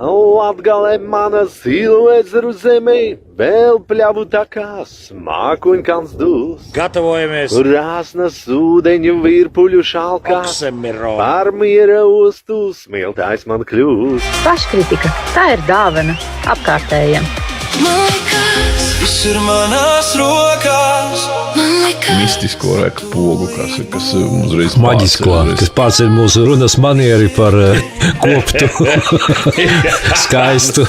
Latgale mana Silvezeru zemē, vēl pļavu takās, mākuņkans dūs. Gatavojamies! Rāsnas ūdeņu virpuļu šalkās, Oksemiro! par miera ostu smiltājs man kļūs. Paškritika, tā ir dāvana apkārtējiem. Viss ir manās rokās. Mistisko reku pogu, kas uzreiz maģisko, kas pārceļ mūsu runas manieri par koptu, skaistu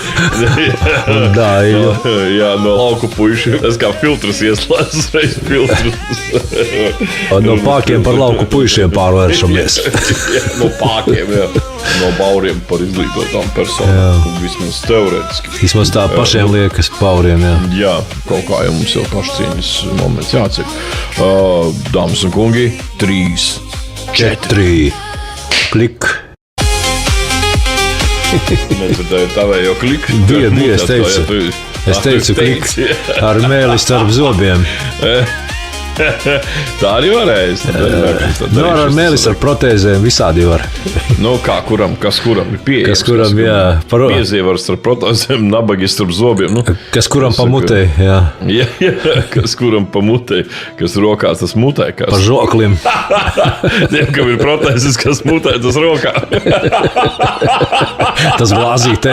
un dāļu. Jā, no lauku puišiem. Es kā filtrus ieslēdzu uzreiz filtrus. No pākiem par lauku puišiem pārvēršamies. Jā, no pākiem, jā. No bauriem par izglītotām personām. Vismaz teorētiski. Vismaz tā pašiem liekas bauriem, jā. Jā, kaut kā jau mums jau pašcieņas moments jācek. Dāmas un kungi, 3, 4. Klik. Nedzirdēju tavējo kliku. Bija, es teicu klik ar mēli starp zobiem. Tā arī varēs. Nu, ar mēlis ar protēzēm visādi var. Nu, kā kuram, kas kuram ir pieejams. Kas kuram, jā. Piezievaras starp protēzēm, nabagi starp zobiem. Nu, kas kuram pa mutei, jā. Jā, kas kuram pa mutei, kas rokās tas mutei. Kas... Pa žoklim. Tiem, kam ir protēzes, kas mutei, tas rokā. Tas glāzīte.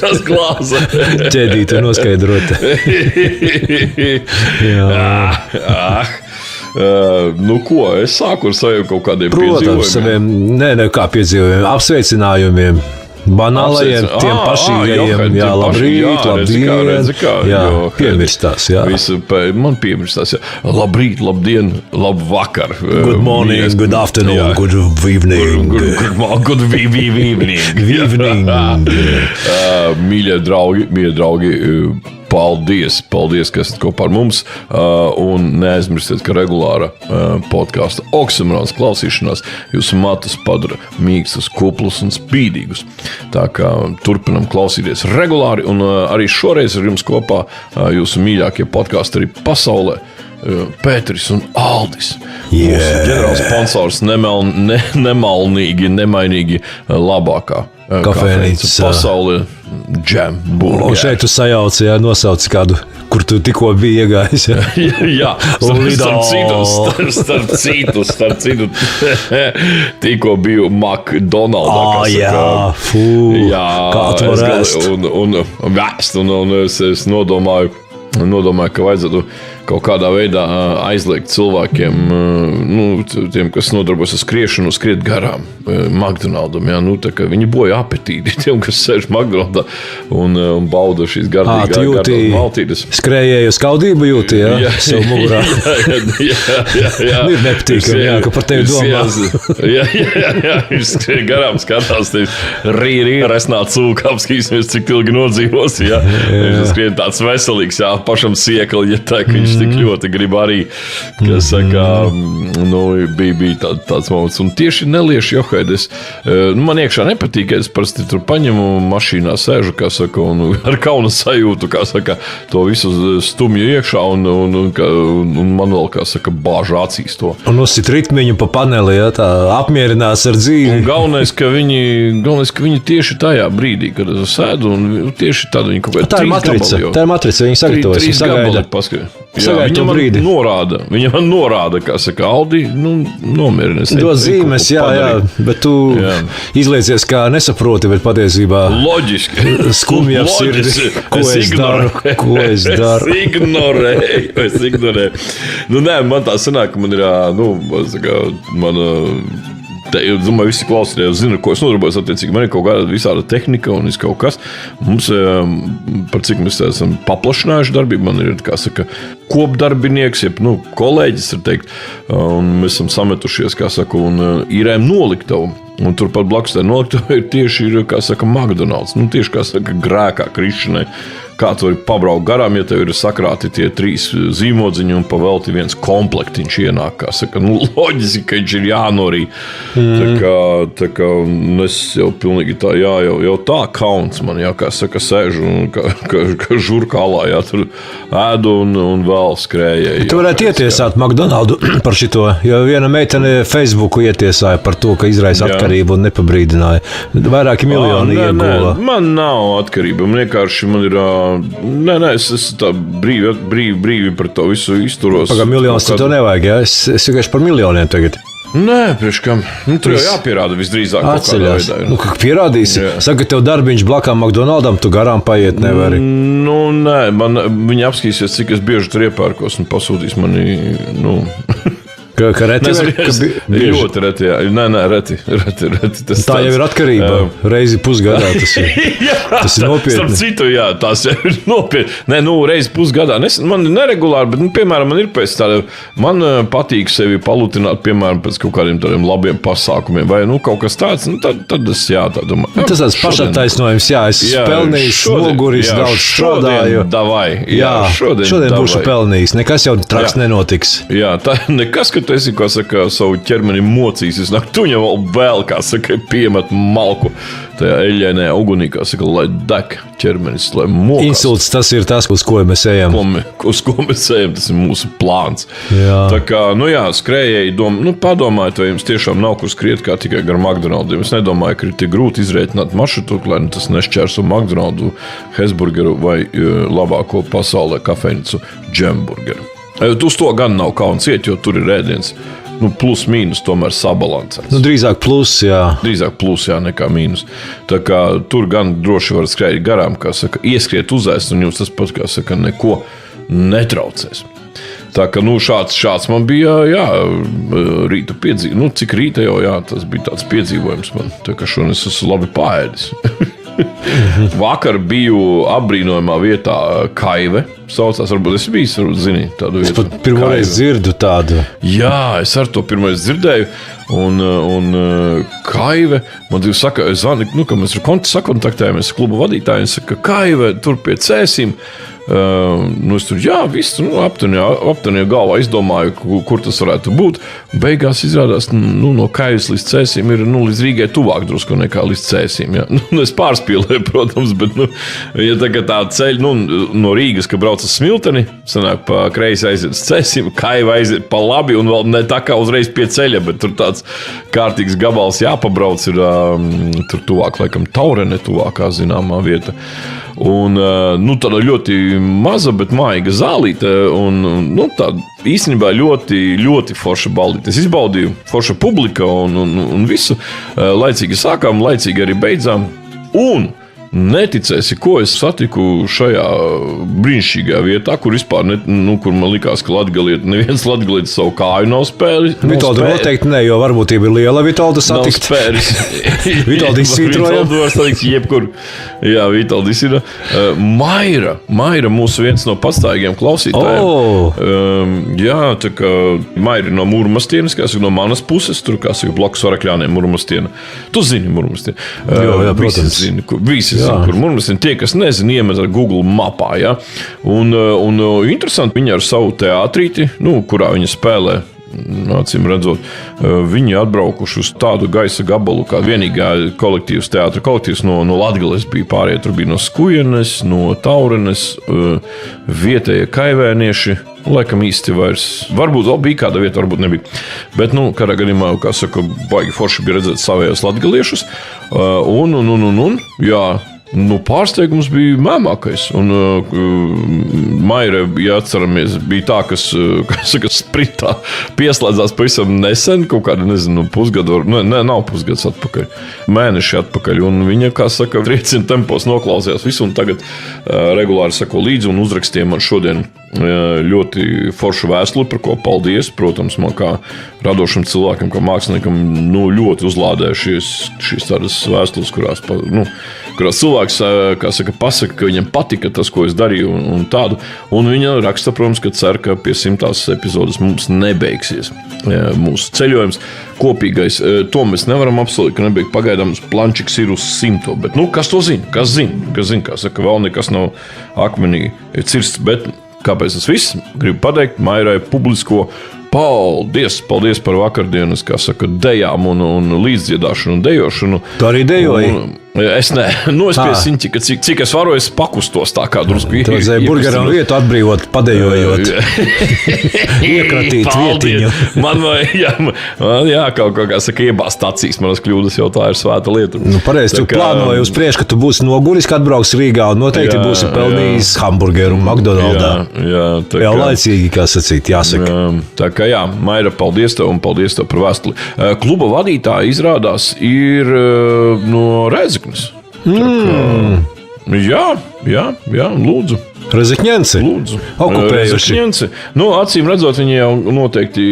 Tas glāze. Ķēdīte noskaidrot. Jā. Nu ko, es sāku ar saviem kaut kādiem piedzīvojumiem. Kā piedzīvojumiem, apsveicinājumiem, banālajiem, tiem pašīgajiem, jā, labrīt, labdien, jā, piemirstās, jā. Man piemirstās, jā. Labrīt, labdien, labvakar. Good morning, good afternoon, jā. Good evening. Good evening. Mīļie draugi, paldies, ka esat kopā ar mums, un neaizmirstiet, ka regulāra podkāsta Oksimrons klausīšanās jūsu matus padara mīkstus, kuplus un spīdīgus. Tā kā turpinam klausīties regulāri, un arī šoreiz ar jums kopā jūsu mīļākie podkāsti arī pasaulē. Pēteris un Aldis. Mūsu ģenerāls sponsors nemalnīgi, nemainīgi labākā kafejnīca pasaulē Jam Burger. Un šeit tu sajauci, jā, nosauc kādu, kur tu tikko biji iegājis. Jā, starp citu, tikko biju McDonald's. Jā, kā tu var ēst. Un es nodomāju, ka vajadzētu kaut kādā veidā aizliegt cilvēkiem, tiem, kas nodarbojas ar skriešanu, skriet garām McDonaldam. Jā, tā kā viņi boja apetīti tiem, kas sēž McDonaldā un bauda šīs gardās maltītes. Skrējēju skaudību jūti, jā? Savu mugurā. Jā. Ir nepatīkami, jā, ka par tevi domā. Jā, viņš skrien garām, skatās, rī, resnā cūka, apskīsimies, cik ilgi nodzīvos, jā. Viņš skrien tāds veselīgs, jā, pašam siekali, ja tā, ka viņš tik ļoti grib arī, kas saka, bija tāds moments. Un tieši nelieši Johaidis, man iekšā nepatīk, es parasti tur paņemu mašīnā, sēžu, kā saka, un ar kauna sajūtu, kā saka, to visu stumju iekšā, un man vēl, kā saka, bāža acīs to. Un uzsit ritmiņu pa paneli, jā, tā apmierinās ar dzīvi. Un galvenais, ka viņi tieši tajā brīdī, kad es sēdu, un tieši tad viņi kaut kādā tā ir matrica, viņi sagatavojas, viņi sagaida. Viņam norāda, kā saka, Aldi, nomierinies. Dod zīmes, jā, bet tu izliecies kā nesaproti, bet patiesībā loģiski. Skumji ap sirdi, ko es daru. Es ignorēju. Man tā sanāk, ka man ir, es domāju, visi klausītāji zina, ko es nodarbojos attiecīgi. Man ir kaut kāda visāda tehnika un kaut kas. Mums, par cik mēs esam paplašinājuši darbību, man ir, kā saka, kopdarbinieks, jeb, kolēģis, var teikt. Un mēs esam sametušies, kā saka, un īrējam noliktavu. Un turpat blakus tā noliktava ir tieši, kā saka, McDonald's. Tieši, kā saka, grēkā krišanai. kā tu vari pabraukt garām, ja tev ir sakrāti tie 3 zīmodziņi un pavelti viens komplektiņš ienāk. Kā saka, loģiski, ka viņš ir jānorī. Tā kā es jau pilnīgi tā, jau tā kauns man, kā saka, sēžu un kā žurkālā, tur ēdu un vēl skrēja. Tu varētu ietiesāt McDonaldu par šito, jo viena meitene Facebooku ietiesāja par to, ka izraisa atkarību un nepabrīdināja. Vairāki miljoni iegula. Man nav atkarība. Man vienkārši ir. Es tā brīvi par to visu izturos. Pagā miljonus tev nevajag, ja? Es vienkārši par miljoniem tagad. Nē, priekškam. Tur jau jāpierāda visdrīzāk. Atceļās. Kā pierādīsi? Saka, tev darbiņš blakām McDonaldam, tu garām paiet nevari. Nē, viņi apskīsies, cik es bieži tur iepērkos un pasūtīs mani, Ka reti ļoti reti, jā. Nē, reti. Tā jau ir atkarība. Reizi pusgadā tas ir. Tas ir nopietni. Starp citu, jā, tas ir nopietni. Nē, reizi pusgadā. Man ir neregulāri, bet, piemēram, man ir pēc tāda, man patīk sevi palutināt, piemēram, pēc kaut kādiem tādiem labiem pasākumiem, vai, kaut kas tāds, tad es, tā domāju. Tas tāds pašattaisnojums, es pelnījis, noguris, daudz strādāju. Šodien būšu pelnījis. Nekas jau traks nenotiks. Jā, tā nekas, ka tu esi, kā saka, savu ķermeni mocījis. Tu jau vēl, kā saka, piemet malku tajā eļļainajā ugunī, kā saka, lai deg ķermenis, lai mokās. Insults, tas ir tas, uz ko mēs ejam. Uz ko mēs ejam, tas ir mūsu plāns. Jā. Tā kā, skrējēji padomājiet, vai jums tiešām nav kur skriet kā tikai gar McDonaldiem. Es nedomāju, ka ir tik grūti izrēķināt maršrutu, lai tas nešķērso McDonaldu, Hesburgeru vai labāko pasaulē kafejnicu Džemburgeru. Uz to gan nav kauns iet, jo tur ir ēdiens. Plus mīnus tomēr sabalansēts. Drīzāk plus, jā. Drīzāk plus, jā, nekā mīnus. Tā kā tur gan droši var skrēt garām, kā saka, ieskriet uzēst, un jums tas pats, kā saka, neko netraucēs. Tā kā, šāds man bija, rīta piedzīvojums. Cik rīta jau, tas bija tāds piedzīvojums man. Tā kā šodien es esmu labi paēdis. Vakar biju apbrīnojamā vietā Kaive. Saucās, varbūt es biju, zini, tādu vietu. Es pat pirmoreiz dzirdu tādu. Jā, es ar to pirmoreiz dzirdēju. Un Kaive, man saka, ka mēs sakontaktējamies klubu vadītāju, un saka, Kaive, tur pie Cēsīm. Es tur, viss aptuveni galvā izdomāju, kur tas varētu būt. Beigās izrādās, no Kaivas līdz Cēsīm ir līdz Rīgai tuvāk drusku nekā līdz Cēsīm. Es pārspīlēju, protams, bet, ja tagad tā ceļ, no Rīgas, ka brauc uz Smilteni, sanāk pa kreisi aiziet uz Cēsīm, Kaiva aiziet pa labi un vēl ne tā kā uzreiz pie ceļa, bet tur tāds kārtīgs gabals jāpabrauc, ir tur tuvāk, laikam, Taurene tuvākā zināmā vieta. Un tāda ļoti maza, bet maiga zālīte. Tā īstenībā ļoti, ļoti forša baldīte. Es izbaudīju forša publika un visu. Laicīgi sākām, laicīgi arī beidzām. Un neticēsi, ko es satiku šajā brīnišķīgajā vietā, kur vispār, kur man likās, ka neviens latgalietis savu kāju nav spēris. Vitoldu noteikti ne, jo varbūtība ir liela Vitoldu satikt. Nav spēris. Vitoldu izsvītroja. Vitoldu var satikt jebkur. Jā, Vitoldu izsvītroja. Maira mūsu viens no pastāvīgiem klausītājiem. Jā, tā kā Maira no Murmastienes, kā saka, no manas puses, tur, kā saka, blakus Varakļāniem Murmastiena. Tu zini Murmastienu. Jā, protams. Visi kur Murmastiena, tie, kas nezina, iemet ar Google mapā, ja? Un interesanti, viņa ar savu teātrīti, kurā viņa spēlē, acīm redzot, viņi atbraukuši uz tādu gaisa gabalu, kā vienīgā teātra kolektīvs no Latgales bija pārējie. Tur bija no Skujenes, no Taurenes, vietējie kaivēnieši. Laikam īsti vairs. Varbūt vēl bija kāda vieta, varbūt nebija. Bet, kādā gadījumā, kā saka, baigi forši bija redzēt savējos latgaliešus. Pārsteigums bija mēmākais. Un Maira, ja atceramies, bija tā, kas spritā pieslēdzās pavisam nesen, kaut kādu, pusgadu, nav pusgads atpakaļ, mēneši atpakaļ. Un viņa, kā saka, triecina tempos noklausījās visu, un tagad regulāri sako līdzi un uzrakstīja man šodien ļoti forša vēstuli, par ko paldies. Protams, man kā radošam cilvēkam, kā māksliniekam, ļoti uzlādē šīs tādas vēstules, kurās cilvēks, kā saka, pasaka, ka viņam patika tas, ko es darīju un tādu. Un viņa raksta, protams, ka cer, ka pie 100. epizodes mums nebeigsies mūsu ceļojums kopīgais. To mēs nevaram apsolīt, ka nebeigt pagaidām plančiks ir uz 100. Bet, kas to zina? Kas zina? Kā saka, vēl nekas nav akmenī cirsts, bet kāpēc tas viss? Gribu pateikt Mairai publisko paldies par vakardienas, kā saka, dejām un līdzdziedāšanu un dejošanu. Tu arī dejoji? Es ne. Es piesiņķi, ka cik es varu, es pakustos tā kā drusku. Tu vajadzēja burgeram vietu atbrīvot, padejojot. Iekratīt vietiņu. Man kaut kā saka, iebāzt acīs manas kļūdas, jau tā ir svēta lieta. Pareizi, tu plānoji uz priekšu, ka tu būsi noguris, kad atbrauks Rīgā un noteikti būsi pelnījis hamburgeru McDonaldā. Jau laicīgi, kā sacīt, jāsaka. Tā kā Maira, paldies tev un paldies tev par vēstuli. Kluba vadītāja izrādās ir no Rēzeknes. Jā, lūdzu. Rezekņenci? Lūdzu. Okupējuši. Rezekņenci. Acīm redzot, viņi jau noteikti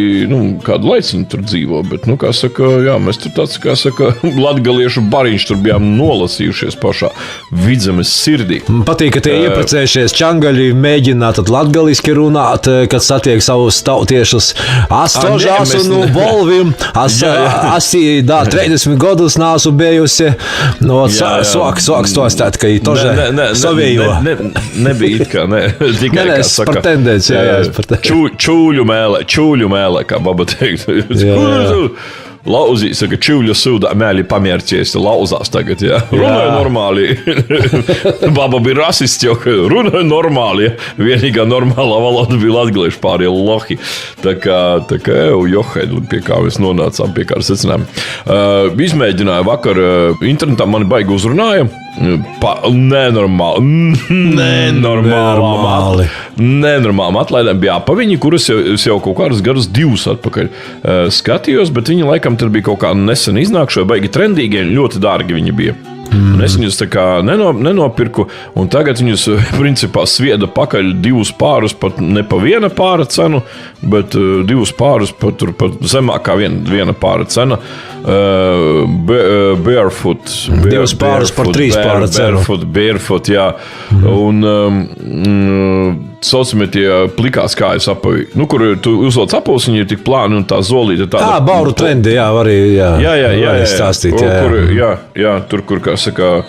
kādu laiciņu tur dzīvo, bet, kā saka, mēs tur tāds, kā saka, latgaliešu bariņš tur bijām nolasījušies pašā Vidzemes sirdī. Man patīk, ka tie ieprecējušies čangaļi mēģina tad latgaliski runāt, kad satiek savus tautiešus. Astožās un bolvim. 30 gadus nāsu bijusi. Soks stostāt, ka tože savējo. Nebija it kā, tikai kā saka. Par tendenci, Čūļu mēlē, kā baba teikt. Lauzī, saka, čūļu sūdā mēli pamērķies, lauzās tagad, runāja normāli. Baba bija rasists, jau runāja normāli, Vienīgā normālā valoda bija latgaliešu pārie lohi. Tā kā johaid, pie kā mēs nonācām, pie kā secinājām. Izmēģināju vakar internetā, mani baigi uzrunāja. Nenormāli atlaidēm bija apaviņi, kuras jau kaut kādas gadus 2 atpakaļ skatījos, bet viņi laikam tad bija kaut kā nesen iznākšo, baigi trendīgi, ļoti dārgi viņi bija. Un es viņus tā kā nenopirku, un tagad viņus principā svieda pakaļ 2 pārus, pat ne pa viena pāra cenu, bet 2 pārus pat zemākā viena pāra cena. Barefoot. 2 pārus par 3 pāra cenu. Barefoot, jā. Un saucamie tie plikās kājas apavi. Kur tu uzlauc apavus, viņi ir tik plāni un tā zolīta tāda. Bauru trendi, Jā. Stāstīt, Tur, kur, kā saka,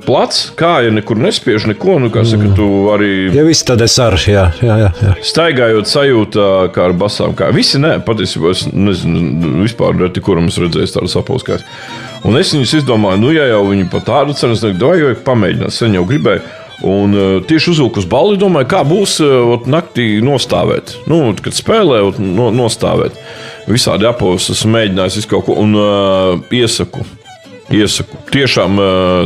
plats, kāja nekur nespiež neko, kā saka, tu arī... Ja visi tad es ar, jā. Staigājot sajūta, kā ar basām kājām. Visi patiesībā, es nezinu, vispār reti, kuram es redzēju tādas apavus kājas. Un es viņus izdomāju, ja jau viņi pa tādu cenu, es vajag pamēģināt, sen jau gribēju. Un tieši uzvilku uz balli, domāju, kā būs naktī nostāvēt. Kad spēlē, nostāvēt. Visādi apavus esmu mēģinājis kaut ko un iesaku. Tiešām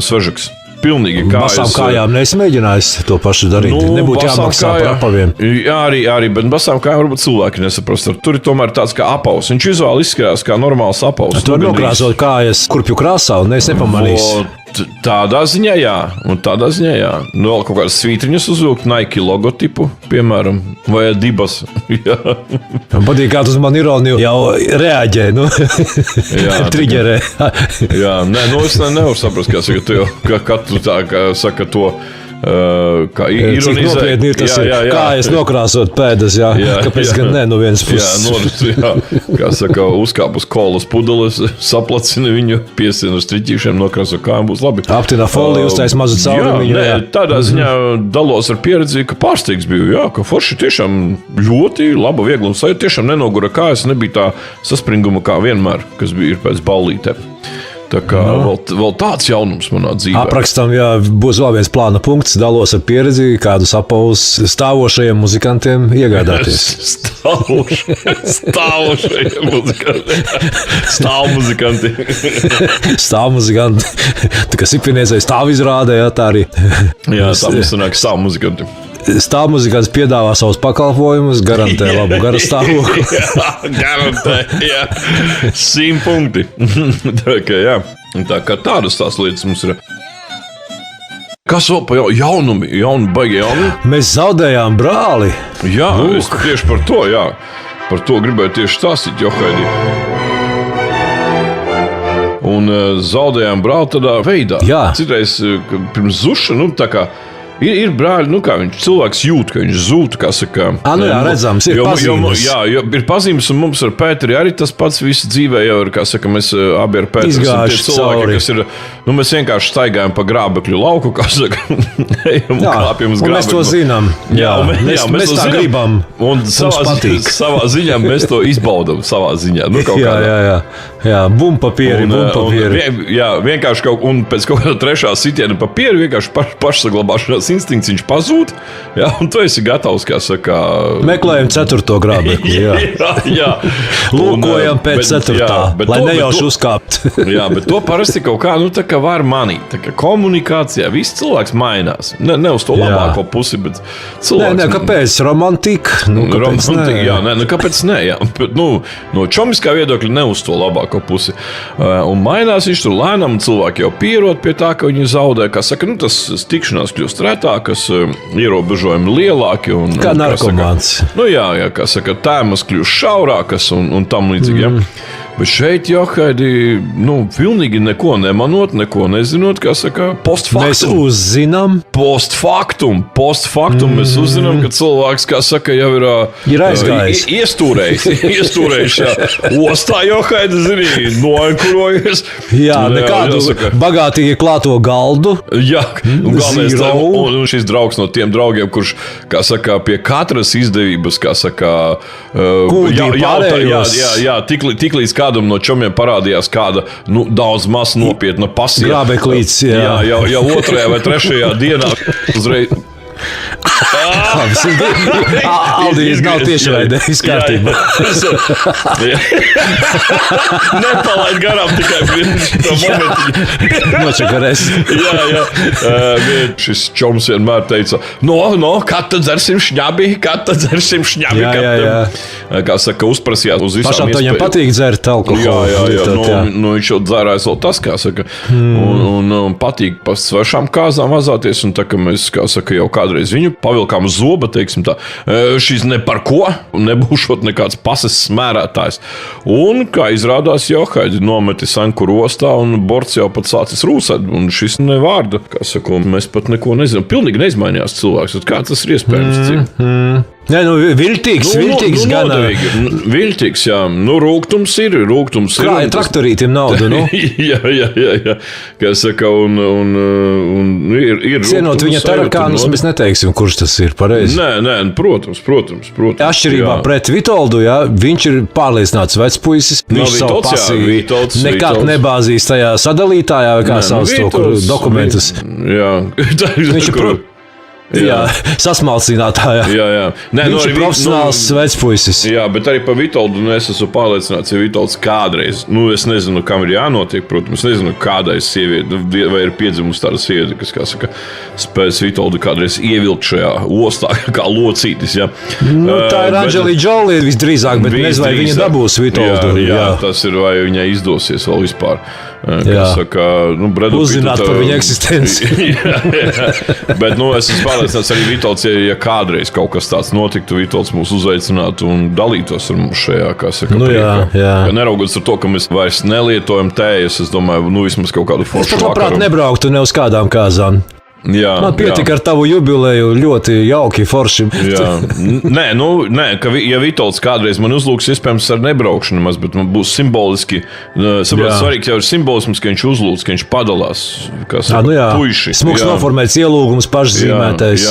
svežaks. Pilnīgi kā basām kājām neesmēģinājis to pašu darīt. Nebūtu jāmaksā par apaviem. Jā, arī, bet basām kājām varbūt cilvēki nesaprast. Tur ir tomēr tāds kā apavs. Viņš vizuāli izskatās kā normāls apavs. Tu var nokrāsot kājas kurpju krāsā un es nepamanīšu. Tādā ziņā, jā. Vēl kaut kādas svītriņas uzvilkt, Nike logotipu, piemēram, vai Adibas. Man patīk, kā tu uz mani ironiju jau reaģē, triģerē. Es nevaru saprast, kā saka, tu jau katru tā, kā saka to, kā ironizē. Cik nopietni ir tas, kā es nokrāsot pēdas, kāpēc gan ne no vienas puses. Kā saka, uzkāp uz kolas pudeles, saplacina viņu, piesina ar striķīšiem, nokrāso kājām, būs labi. Aptinā foliju, uztais mazu caurumiņu. Tādā ziņā dalos ar pieredzi, ka pārsteigts biju, ka forši tiešām ļoti laba viegluma sajūta, tiešām nenogura kājas, nebija tā saspringuma kā vienmēr, kas bija ir pēc ballītēm. Tā kā vēl tāds jaunums manā dzīvē. Aprakstam, būs vēl viens plāna punkts, dalos ar pieredzi, kādus apavus stāvošajiem muzikantiem iegādāties. Stāvošajiem muzikantiem. Stāvmuzikanti. Tā kā sipiniecei stāv izrādē, tā arī. Jā, tā mums sanāk stāvmuzikanti. Stāvmuzikants piedāvā savus pakalpojumus, garantē labu garu stāvokli. Garantē, 100 punkti. Tā kā tādas tās lietas mums ir. Kas vēl pa jaunu baigi jaunu? Mēs zaudējām brāli. Jā, es tieši par to, par to gribēju tieši stāstīt, Johaidī. Un zaudējām brāli tādā veidā. Jā. Citreiz pirms zuša, tā kā ir brāļi, kā viņš cilvēks jūt, ka viņš zūd, kā saka. Redzams, ir pazīmes. Jā, ir pazīmes, un mums ar Pēteri arī tas pats viss dzīvē jau ir, kā saka, mēs abi ar Pēteri esam tie cilvēki, kas ir, mēs vienkārši staigājam pa grābekļu lauku, kā saka, ejam un klāpjam uz grābekļu. Mēs to zinām. Mēs tā gribam. Un savā ziņā mēs to izbaudam, savā ziņā. Jā, bumpapieri. Jā, vienkārši un pēc kaut kāda trešā sitiena papieru vienkārši pašsaglabāšanās instinkts, viņš pazūd, un tu esi gatavs, kā saka... Meklējam 4. grābekli, jā. Lūkojam pēc 4. lai nejauši uzkāpt. Jā, bet to parasti kaut kā, tā kā var manīt. Tā kā komunikācijā viss cilvēks mainās. Ne uz to labāko pusi, bet cilvēks... Kāpēc? Romantika? Kāpēc ne? Bet, no čomiskā viedokļa ne uz to labāko pusi. Un mainās viņš tur lēnām, cilvēki jau pierod pie tā, ka viņi zaudē. Kā saka, tas tikšanās kļūst retākas, ierobežojumi lielāki. Kā narkomāns. Kā saka, tēmas kļūst šaurākas un tam līdzīgi. Bet šeit, Johaidī, pilnīgi neko nemanot, neko nezinot, kā saka, postfaktum. Mēs uzzinām. Postfaktum mēs uzzinām, ka cilvēks, kā saka, jau ir aizgājis. Iestūrējis ostā, Johaidī, zini, noenkurojies. Jā, nekādu bagātīgi klāto galdu. Jā, un galvenais un šis draugs no tiem draugiem, kurš, kā saka, pie katras izdevības, kā saka, tiklīdz kādam no čomiem parādījās kāda daudz maz nopietna pasieta. Grābeklīts, jā. Jau 2. vai 3. dienā uzreiz. Aldīs nav tiešraidē, viss kārtībā. Nepalaid garām tikai to momentiņu. Nočakarēs. Jā. Šis čoms vienmēr teica, kad tad dzersim šņabi. Kā saka, uzprasījās uz visām iespējām. Pašām viņam patīk dzert alkoholu. Jā. Viņš jau dzērājis vēl tas, kā saka. Un patīk pa svešām kāzām vazāties. Un tā, ka mēs, kā saka, jau kādreiz viņu pavilkām uz zoba, teiksim tā, šis ne par ko, nebūšot nekāds pases smērētājs. Un, kā izrādās, Johaidi nometis ankuru ostā un borts jau pat sācis rūsēt, un šis nevārda, kā saka, mēs pat neko nezinām. Pilnīgi neizmainījās cilvēks, kā tas ir iespējams? Viltīgs gan. Viltīgs, jā. Rūgtums ir. Krāja traktorītim naudu, Jā. Kā saka, un ir cienot viņa tarakānus, mēs neteiksim, kurš tas ir pareizi. Nē, protams. Atšķirībā pret Vitoldu, viņš ir pārliecināts vecpuisis. Viņš savu pasīvi nekad nebāzīs tajā sadalītājā, vai kā sauc to, kur dokumentus. Jā. Viņš ir sasmalcinātājā. Jā. Viņš ir profesionāls vecpuisis. Jā, bet arī par Vitoldu es esmu pārliecināts, ja Vitolds kādreiz, es nezinu, kam ir jānotiek, protams, nezinu, kādai sievieti, vai ir piedzimusi tāda sieviete, kas, kā saka, spēs Vitoldu kādreiz ievilkt šajā ostā, kā locītis, jā. Tā ir Angelina Jolie visdrīzāk, bet nezinu, vai viņa dabūs Vitoldu. Jā, tas ir, vai viņai izdosies vēl vispār. Saka, uzzināt par viņa eksistenci. Bet, es esmu pārliecināts arī Vitolds, ja kādreiz kaut kas tāds notiktu, Vitolds mūs uzaicinātu un dalītos ar mums šajā, kā saka, jā. Neraugoties ar to, ka mēs vairs nelietojam tējas, es domāju, vismaz kaut kādu foršu vakaru. Es pat labprāt nebrauktu ne uz kādām kāzām. Jā, man pietika ar tavu jubileju ļoti jauki, forši. Nē, ja Vitolds kādreiz man uzlūks, iespējams ar nebraukšanu maz, bet man būs simboliski, svarīgs jau ir simbolisms, ka viņš uzlūks, ka viņš padalās, kā saka, puiši. Smuks noformēts ielūgums, pašzīmētais,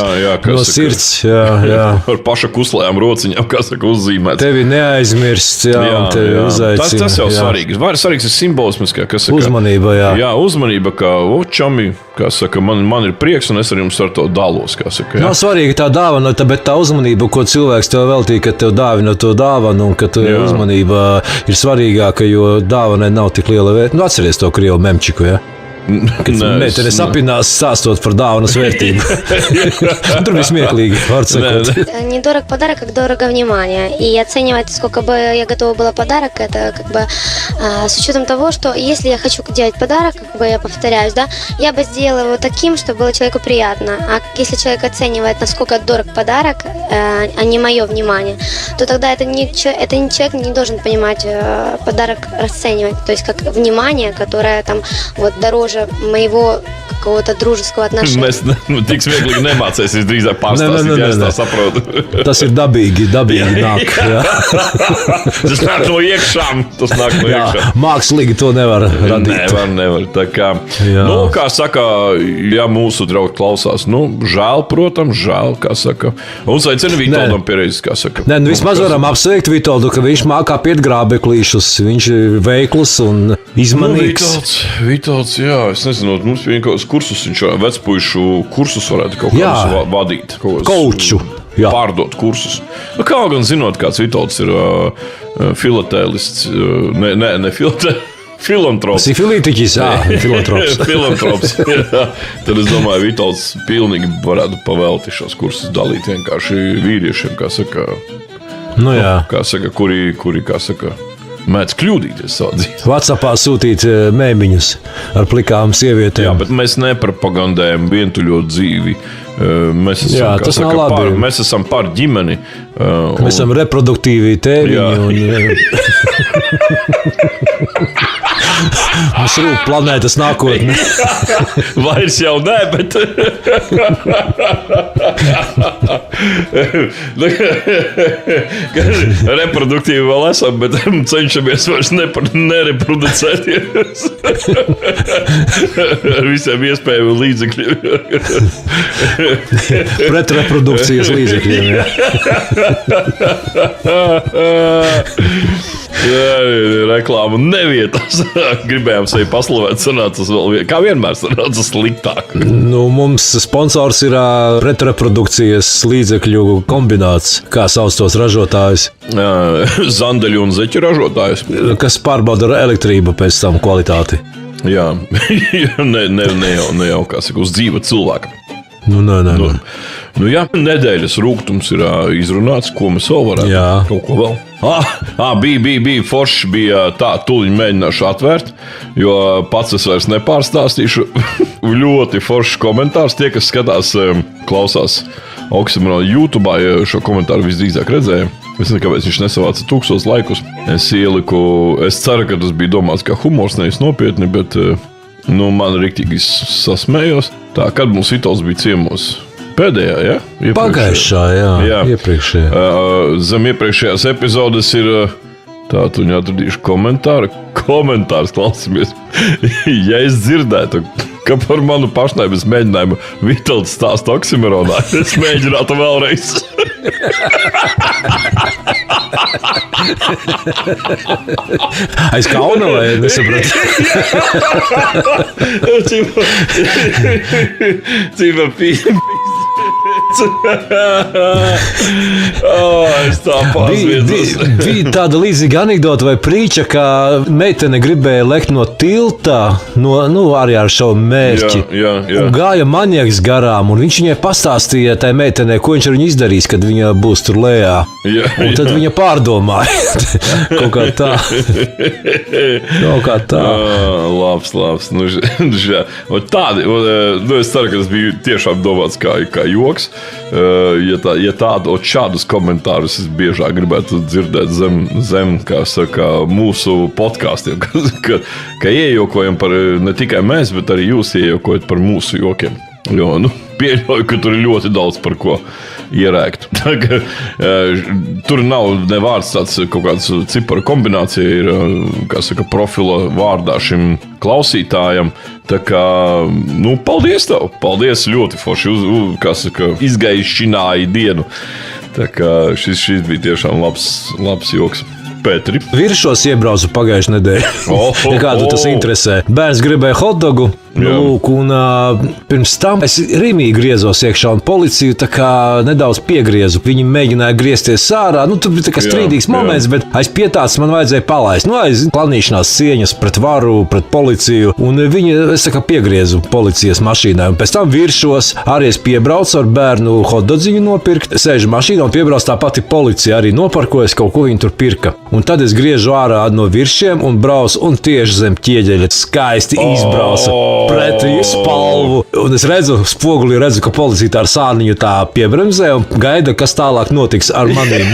no sirds, jā. Ar paša kuslējām rociņām, kā saka, uzzīmēts. Tevi neaizmirst, tevi uzaicina. Tas jau svarīgs. Svarīgs ir simbolisms, kā saka. Uzmanība, jā. Jā, uzmanība, kā čami, kā saka, man ir prieks, un es ar jums ar to dalos. Nav svarīgi tā dāvana, bet tā uzmanība, ko cilvēks tev veltīja, kad tev dāvina to dāvanu, un ka uzmanība ir svarīgāka, jo dāvanai nav tik liela vērtība. Atceries to Krievu memčiku, ja? Kad meitene sapinās stāstot par dāvanas vērtību. Tur bija smieklīgi, var sakot. Не дорог подарок, как дорого внимание. И оценивать, сколько бы я готова была подарок, это как бы с учетом того, что если я хочу делать подарок, как бы я повторяюсь, да, я бы сделала его таким, чтобы было человеку приятно. А если человек оценивает, насколько дорог подарок, а не мое внимание, то тогда это человек не должен понимать подарок расценивать. То есть как внимание, которое там вот дороже моего какого-то дружеского отношения. Mēs tik smieklīgi nemācēsies drīzāk pārstāstīt, ja es tā saprotu. Tas ir dabīgi nāk. Jā. Tas nāk no iekšām. Mākslīgi to nevar radīt. Nevar. Tā kā, kā saka, ja mūsu draugi klausās, žēl, protams, žēl, kā saka. Un saicina Vitoldam pieredzes, kā saka. Nē, vismaz varam apsveikt Vitoldu, ka viņš mākā piet grābeklīšus, viņš ir veikls un izmanīgs. Vitolds, jā, es nezinu, mums bija kaut kāds kursus, viņš vecpuišu kursus varētu kaut kādus vadīt. Kauču. Pārdot kursus. Kā gan zinot, kāds Vitolds ir filatēlists, ne filantrops. Tas ir filītiķis, filantrops. Filantrops, jā. Tad es domāju, Vitolds pilnīgi varētu pavēlti šos kursus dalīt vienkārši vīriešiem, kā saka, kuri, kā saka, mēdz kļūdīties savā dzīvē. WhatsAppā sūtīt mēmiņus ar plikām sievietēm. Jā, bet mēs nepropagandējam vientuļo dzīvi. Mēs esam, mēs esam par ģimeni. Mēs esam reproduktīvi tēviņi. Mums rūp planētas nākotne. Vairs jau nē, bet... reproduktīvi vēl esam, bet cenšamies vairs nereproducēties. Ar visiem iespējamiem līdzekļiem. Pret reprodukcijas līdzekļiem, jā. Reklāma nevietās. Gribējām sevi paslavēt, sanāca vēl kā vienmēr sanāca sliktāk. Mums sponsors ir pretreprodukcijas līdzekļu kombināts, kā sauc tos ražotājus. Zandeļu un zeķu ražotājus. Kas pārbauda elektrību pēc tam kvalitāti. Jā, ne jau kā saka, uz dzīva cilvēka. Nē. Jā, nedēļas rūgtums ir izrunāts, ko mēs vēl varētu. Kaut ko vēl. Bija forši, bija tā, tūliņ mēģināšu atvērt, jo pats es vairs nepārstāstīšu. Ļoti foršs komentārs. Tie, kas skatās, klausās Oksimorona YouTube, šo komentāru visdrīzāk redzēja. Es nezinu, kāpēc viņš nesavāca 1000 laikus. Es ceru, ka tas bija domāts kā humors, nevis nopietni, bet man riktīgi sasmējos. Tā, kad mums Vitolds bija ciemos? Pēdējā, ja? Pagājušā, jā. Iepriekšējā. Zem iepriekšējās epizodes ir, tā, tu viņu atradīšu komentārs, klausamies. Ja es dzirdētu, ka par manu pašnājas mēģinājumu Vitolds stāsta Oksimoronā, es mēģinātu vēlreiz. Aiz kauna vai nesapratu? Cīmā es tā pārsviedzos. Bija tāda līdzīga anekdota vai prīča, ka meitene gribēja lekt no tilta, arī ar šo mērķi. Jā. Un gāja manieks garām, un viņš viņai pastāstīja tai meitenei, ko viņš ar viņu izdarīs, kad viņa būs tur lejā. Un tad viņa pārdomāja. Kaut kā tā. Labs. Tādi, es ceru, ka tas bija tiešām domāts kā joks. Ja šādus komentārus es biežāk gribētu dzirdēt zem kā saka, mūsu podkāstiem, ka iejokojam par ne tikai mēs, bet arī jūs iejokojat par mūsu jokiem. Jo, pieļauju, ka tur ir ļoti daudz par ko ierēkt. Tur nav ne vārds tāds kaut kāds ciparu kombinācija, ir, kā saka, profila vārdā šim klausītājam. Tā kā, paldies tev! Paldies, ļoti forši, kā saka, izgaišināji dienu. Tā kā šis bija tiešām labs joks. Pēteri. Viršos iebraucu pagājušajā nedēļā. Ja kādu tas interesē. Bērns gribēja hotdogu. Lūk, un pirms tam es Rimī griezos iekšā un policiju tā kā nedaudz piegriezu. Viņi mēģināja griezties ārā. Tur bija tā kā strīdīgs moments, bet aiz pietāts man vajadzēja palaist. Aiz klanīšanās cieņas pret varu, pret policiju. Un es tā kā piegriezu policijas mašīnai. Un pēc tam viršos, arī es piebraucu ar bērnu hotdodziņu nopirkt. Sēžu mašīnā un piebrauc tā pati policija arī noparkojas, kaut ko viņi tur pirka. Un tad es griežu ārā no viršiem un braucu un tieši zem ķieģeļa skaisti izbraucu pret spalvu. Un es redzu, spogulī redzu, ka policija tā ar sāniņu tā piebremzē un gaida, kas tālāk notiks ar maniem.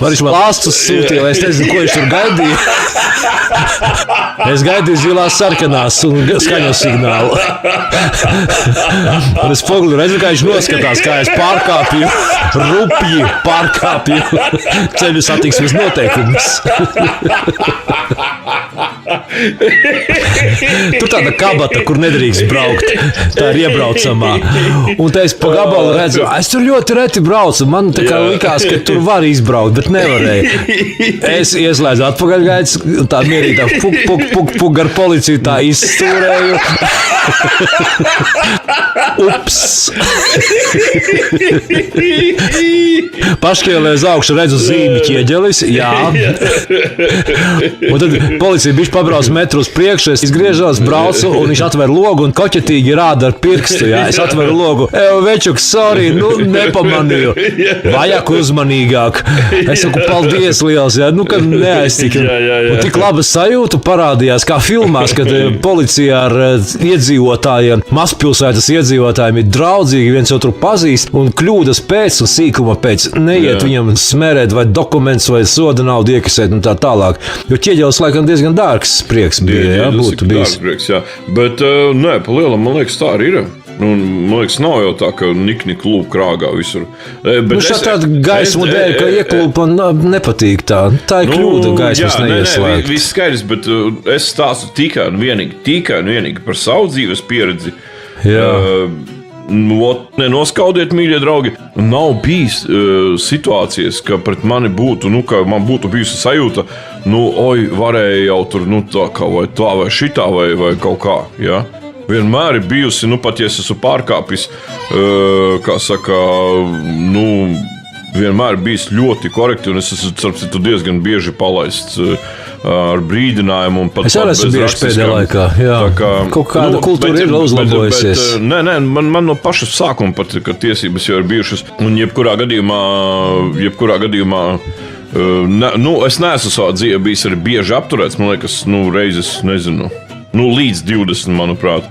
Viņš man lāstus sūtīja, es nezinu, ko viņš tur gaidīja. Es gaidīju zilās sarkanās un skaņu signālu. Un es spogulī redzu, kā viņš noskatās, kā es pārkāpju, rupji pārkāpju ceļu satiksmes noteikumus. Tur tāda kabata, kur nedrīkst braukt. Tā ir iebraucamā. Un te es pa gabalu redzu, es tur ļoti reti braucu. Man tā kā likās, ka tur var izbraukt, bet nevarēja. Es ieslēdzu atpakaļgaitas, tā mierīgi tā puk ar policiju tā izstūrēju. Ups! Paškielē uz augšu redzu zīmi ķieģelis, jā. Un tad policija bišķi pabrauc metru uz priekšu, es izgriežos, braucu, un viņš atver logu un koķetīgi rāda ar pirkstu, jā. Es atveru logu, večuks, sorry, nepamanīju. Vajag uzmanīgāk. Es saku, paldies liels, jā, kad neaiztika. Un tik laba sajūta parādījās, kā filmās, kad policija ar iedzīvotājiem, mazpilsētas iedzīvotājiem ir draudzīgi, viens otru pazīst, un kļūdas pēc un sīkuma pēc neiet viņam smērēt vai dokumentus vai soda naudu iekasēt un tā tālāk. Jo ķieģelis laikam diezgan dārgs prieks bija, jā, būtu bijis. Prieks, jā. Bet, nē, pa lielam, man liekas, tā arī ir. Man liekas, nav jau tā, ka nikni klūp krāgā visur. Tāda gaismu dēļ, ka ieklūpa nepatīk tā. Tā ir kļūda gaismas neieslēgt. Viss skaidrs, bet es stāstu tikai un vienīgi par savu dzīves pieredzi. Jā. Nenoskaudiet, mīļie draugi. Nav bijis situācijas, ka pret mani būtu, ka man būtu bijusi sajūta, varēja jau tur, tā kā vai tā vai šitā vai kaut kā, jā. Vienmēr ir bijusi, pat ja es esmu pārkāpis, kā saka, vienmēr bijis ļoti korekti, un es esmu diezgan bieži palaists ar brīdinājumu. Es arī esmu bieži pēdējā laikā, jā. Kaut kāda kultūra ir uzlabojusies. Nē, man no paša sākuma pat, ka tiesības jau ir bijušas, un jebkurā gadījumā es neesmu savā dzīvē bijis arī bieži apturēts, man liekas, reizes, nezinu, līdz 20, manuprāt.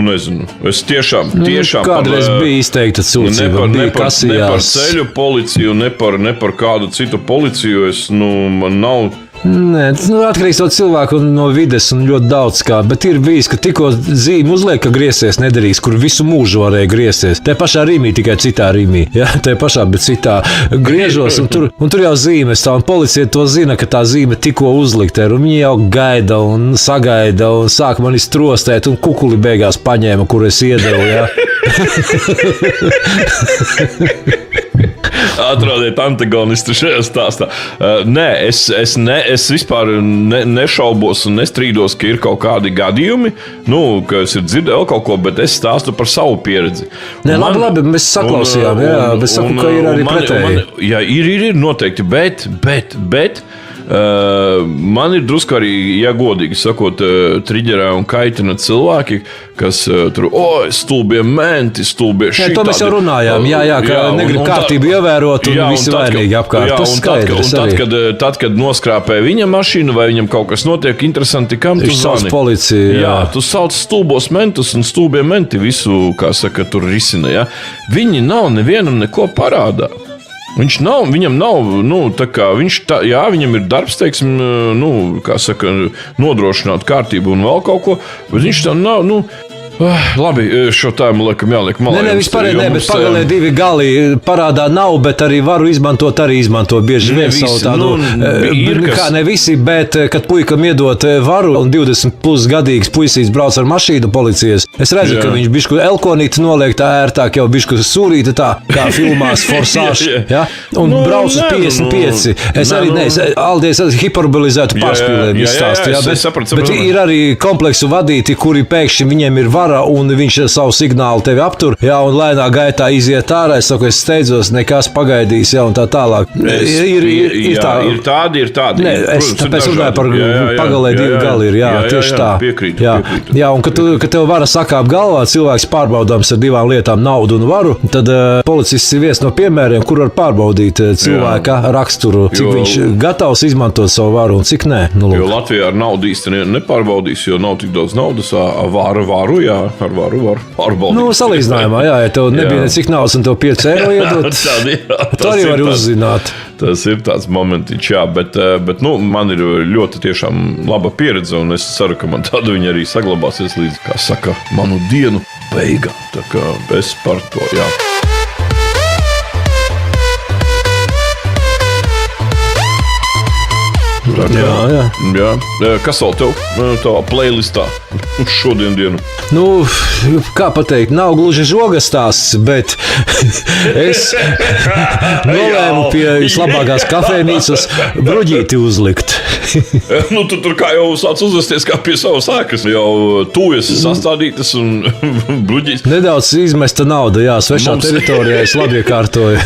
Nezinu. Es tiešām kādreiz bija izteikta sūdzība, ne par ceļu policiju, ne par kādu citu policiju. Man nav. Nē, atkarīgs no cilvēka un no vides un ļoti daudz kā, bet ir bijis, ka tikko zīme uzliek, ka griezties nedarīs, kur visu mūžu varēja griezties. Te pašā Rimī, tikai citā Rimī, ja? Te pašā, bet citā griežos, un tur jau zīmes tā, un policija to zina, ka tā zīme tikko uzlikta, un viņi jau gaida un sagaida, un sāk mani strostēt, un kukuli beigās paņēma, kur es iedevu, ja? Atrodiet antagonistu šajā stāstā. Nē, es vispār nešaubos un nestrīdos, ka ir kaut kādi gadījumi, ka es ir dzirdēju kaut ko, bet es stāstu par savu pieredzi. Nē, labi, mēs saklausījām, jā, bet saku, ka ir arī pretēji. Jā, ir noteikti, bet man ir drusku arī, ja godīgi sakot, triģerē un kaitina cilvēki, kas tur, stulbie menti, stulbie šitādi. To mēs jau runājām, ka negrib kārtību ievērot un visi vainīgi apkārt. Tas skaidrs arī. Tad, kad noskrāpē viņa mašīnu vai viņam kaut kas notiek interesanti, kam tu zvani? Sauc policiju, jā. Tu sauc stulbos mentus un stulbie menti visu, kā saka, tur risina, jā. Viņi nav nevienam neko parādā. Viņam nav, viņam ir darbs, teiksim, kā saka, nodrošināt kārtību un vēl kaut ko, bet viņš tam nav, Labi, šo tēmu liekam jāliek malā. Nē, vispār ne, bet pagalē 2 gali parādā nav, bet arī varu izmantot, bieži vien savu tādu. Kā ne visi, bet kad puikam iedot varu un 20 plus gadīgs puisīs brauc ar mašīnu policijas, es redzu, ka viņš bišku elkonīti noliek tā ērtāk, jau bišku surīta tā, kā filmās forsāš, ja? Un brauc uz 55. Es arī Aldies hiperbolizētu pārspīlējumu izstāstu, bet ir arī kompleksu vadīti, kuri pēkšņi viņiem ir vara un viņš savu signālu tevi aptur, jā, un lēnā gaitā iziet ārā, es saku, es steidzos, nekas pagaidīs, jā, un tā tālāk. Ir tādi. Nē, es tāpēc runāju par pagalē 2 gali ir, jā, tieši tā. Piekrītu. Jā, un kad tev vara sakāp galvā, cilvēks pārbaudāms ar 2 lietām, naudu un varu, tad policists ir viens no piemēriem, kur var pārbaudīt cilvēka raksturu, cik viņš gatavs izmantot savu varu un cik nē. Jo Latvijā ar naudu īsti nepārbaudīs, jo nav tik daudz naudas, varu, jā, ar varu var pārbaudīt. Salīdzinājumā, jā, ja tev nebija necik naudas un tev 5 eiro iedot, to arī var uzzināt. Tas ir tāds momentiņš, jā, bet man ir ļoti tiešām laba pieredze, un es ceru, ka man tāda viņa arī saglabāsies līdz, kā saka, manu dienu beigām. Tā kā es par to, jā. Jā. Kas vēl tev tavā playlistā šodien dienu? Kā pateikt, nav gluži žogas stāsts, bet es nolēmu pie vislabākās kafejnīcas bruģīti uzlikt. Tu tur kā jau sāc uzvesties kā pie savas ēkas, jau tujas sastādītas un bruģītas. Nedaudz izmesta nauda, jā, svešā teritorijā es labi iekārtoju.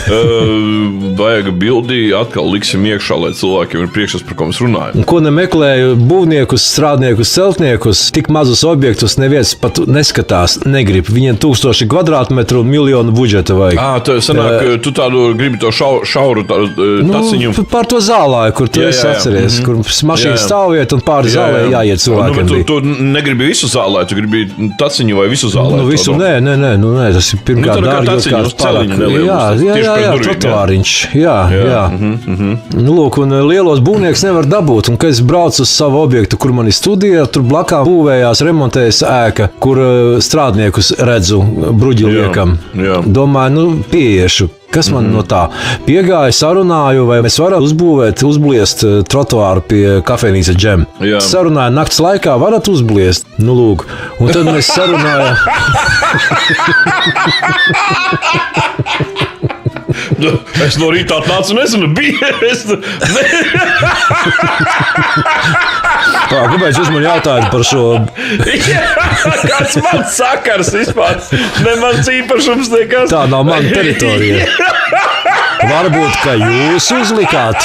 Vajag bildi, atkal liksim iekšā, lai cilvēkiem ir priekšstats, par ko mēs runājam. Ko nemeklēju būvniekus, strādniekus, celtniekus, tik mazus objektus neviens pat neskatās, negrib. Viņiem 1000 kvadrātmetru un miljonu budžeta vajag. Tā sanāk, tu tādu gribi to šauru taciņu. Par to zālāju, kur tu esi atceries, kur mašīna stāviet un pāri zālē jāiet cilvēkiem. Tu negribi visu zālē, tu gribi taciņu vai visu zālē? Visu, nē, tas ir pirmkārt dārgi, jā, trotuāriņš, jā. Lūk, un lielos būvnieks nevar dabūt, un kad es braucu uz savu objektu, kur man ir studija, tur blakā būvējās, remontējas ēka, kur strādniekus redzu bruģiliekam. Domāju, pieiešu. Kas man no tā? Piegāju, sarunāju, vai mēs varam uzbliest trotuāru pie kafejnīcas Džem. Sarunāju nakts laikā, varat uzbliest? Lūk. Un tad mēs sarunājām. Es no rītā atnācu, nezinu, Kāpēc jūs man jautājat par šo? Kāds man sakars vispār? Ne mans īpašums nekas. Tā nav mana teritorija. Varbūt, ka jūs uzlikāt.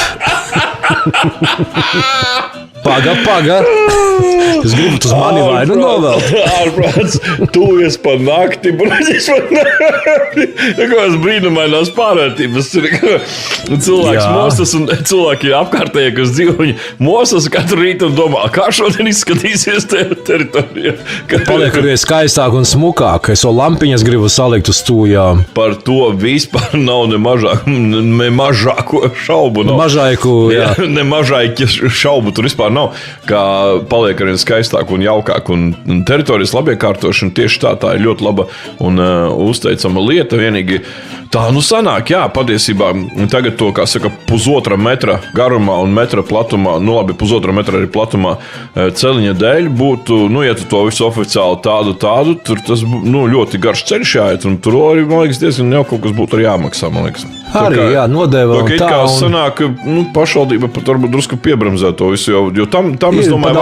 Paga. Es gribu uz mani vainu novelt. Ārprāts, tuvies pa nakti, bruģis pa nakti. Kādas brīnumainās pārvērtības. Cilvēks mostas un cilvēki apkārtējie, kas dzīvo, viņi mostas katru rītu un domā, kā šodien izskatīsies teritorija. Paliek arī skaistāk un smukāk. Es vēl lampiņas gribu salikt uz stūjām. Par to vispār nav ne mažāko šaubu. Ne mažāko šaubu tur vispār nav, kā paliek arī skaistāk un jaukāk, un teritorijas labiekārtošana tieši tā ir ļoti laba un uzteicama lieta. Vienīgi tā sanāk, jā, patiesībā tagad to, kā saka, 1,5 metra garumā un metra platumā, 1,5 metra arī platumā celiņa dēļ būtu, ja tu to visu oficiāli tādu, tur tas ļoti garš ceļš jāiet, un tur arī, man liekas, diezgan jau kaut kas būtu arī jāmaksā, man liekas. Arī, jā, nodeva un tā. Kā sanāk, pašvaldība pat varbūt drusku piebremzē to visu, jo tam es domāju,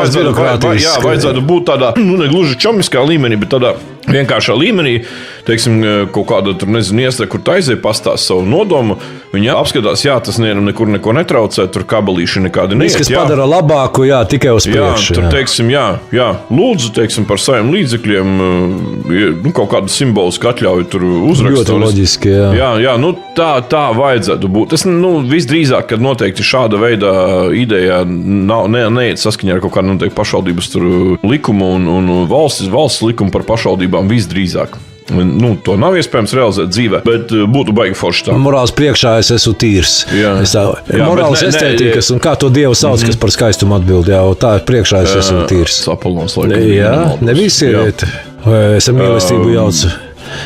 vajadzētu būt tādā, negluži čomiskā līmenī, bet tādā vienkāršā līmenī, teiksim, kaut kāda, iestāde, kur taizē pastāst savu nodomu, viņi apskatās, tas nekur neko netraucē, tur kabelīši nekādi neiet. Kas padara labāku, tikai uz priekšu. Tur, teiksim, lūdzu, teiksim, par saviem līdzekļiem, kaut kādu simbolisku atļauju tur uzrakst. Ļoti loģiski, jā. Tā vajadzētu būt. Tas, visdrīzāk, kad noteikti šāda veida ideja neiet saskaņā ar kaut kādu noteikti pašvaldības likumu un valsts likumu par pašvaldībām visdrīzāk. To nav iespējams realizēt dzīvē, bet būtu baigi forši tā. Morāls priekšā es esmu tīrs. Morāls estētikas, un kā to Dievu sauc, kas par skaistumu atbild, tā priekšā es esmu tīrs. Sapulons, laikam. Jā, ne visi iet. Vai es ar mīlestību jaucu?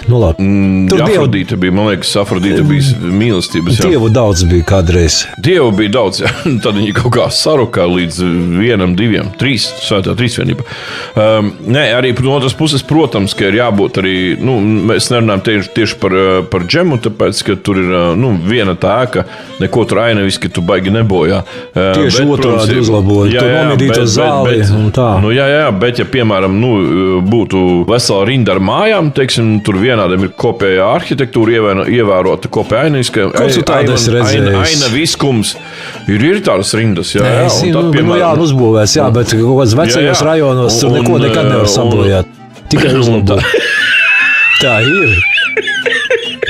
Nu, labi. Tur Afrodīte bija, man liekas, Afrodīte bija mīlestības. Dievu daudz bija kādreiz. Dievu bija daudz, jā. Tad viņi kaut kā sarukā līdz 1, 2, 3, svētā trīsvienība. Nē, arī no otras puses, protams, ka ir jābūt arī, mēs nerunājam tieši par džemu, tāpēc, ka tur ir, viena tā ēka, neko tur ainaviski tu baigi nebojā. Tieši otrādi uzlaboja, tu nomedīto zāli un tā. Jā, bet ja, piemēram, būtu vesela rinda ar mājām, teiksim, tur vienādam ir kopējā arhitektūra, ievērota kopējā ainaviskums. Ir tādas rindas, jā. Uzbūvēs, jā, bet kaut kāds vecajos rajonos tur neko nekad nevar sabojāt. Tikai uzlabot. Tā ir.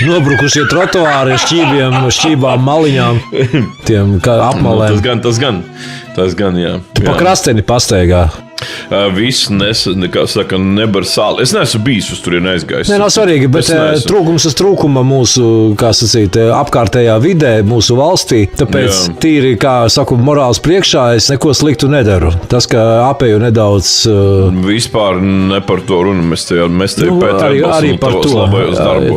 Nobrukušie trotuāri ar šķībām, maliņām, tiem kā apmalēm. Tas gan, jā. Pa krasteni pastaigā. Viss nebar sāli. Es neesmu bijis uz turieni aizgājis. Nav svarīgi, bet trūkums uz trūkuma mūsu, apkārtējā vidē, mūsu valstī. Tāpēc tīri, kā saku, morāls priekšā es neko sliktu nedaru. Tas, ka apēju nedaudz... Vispār ne par to runu. Mēs te pēc arī par to.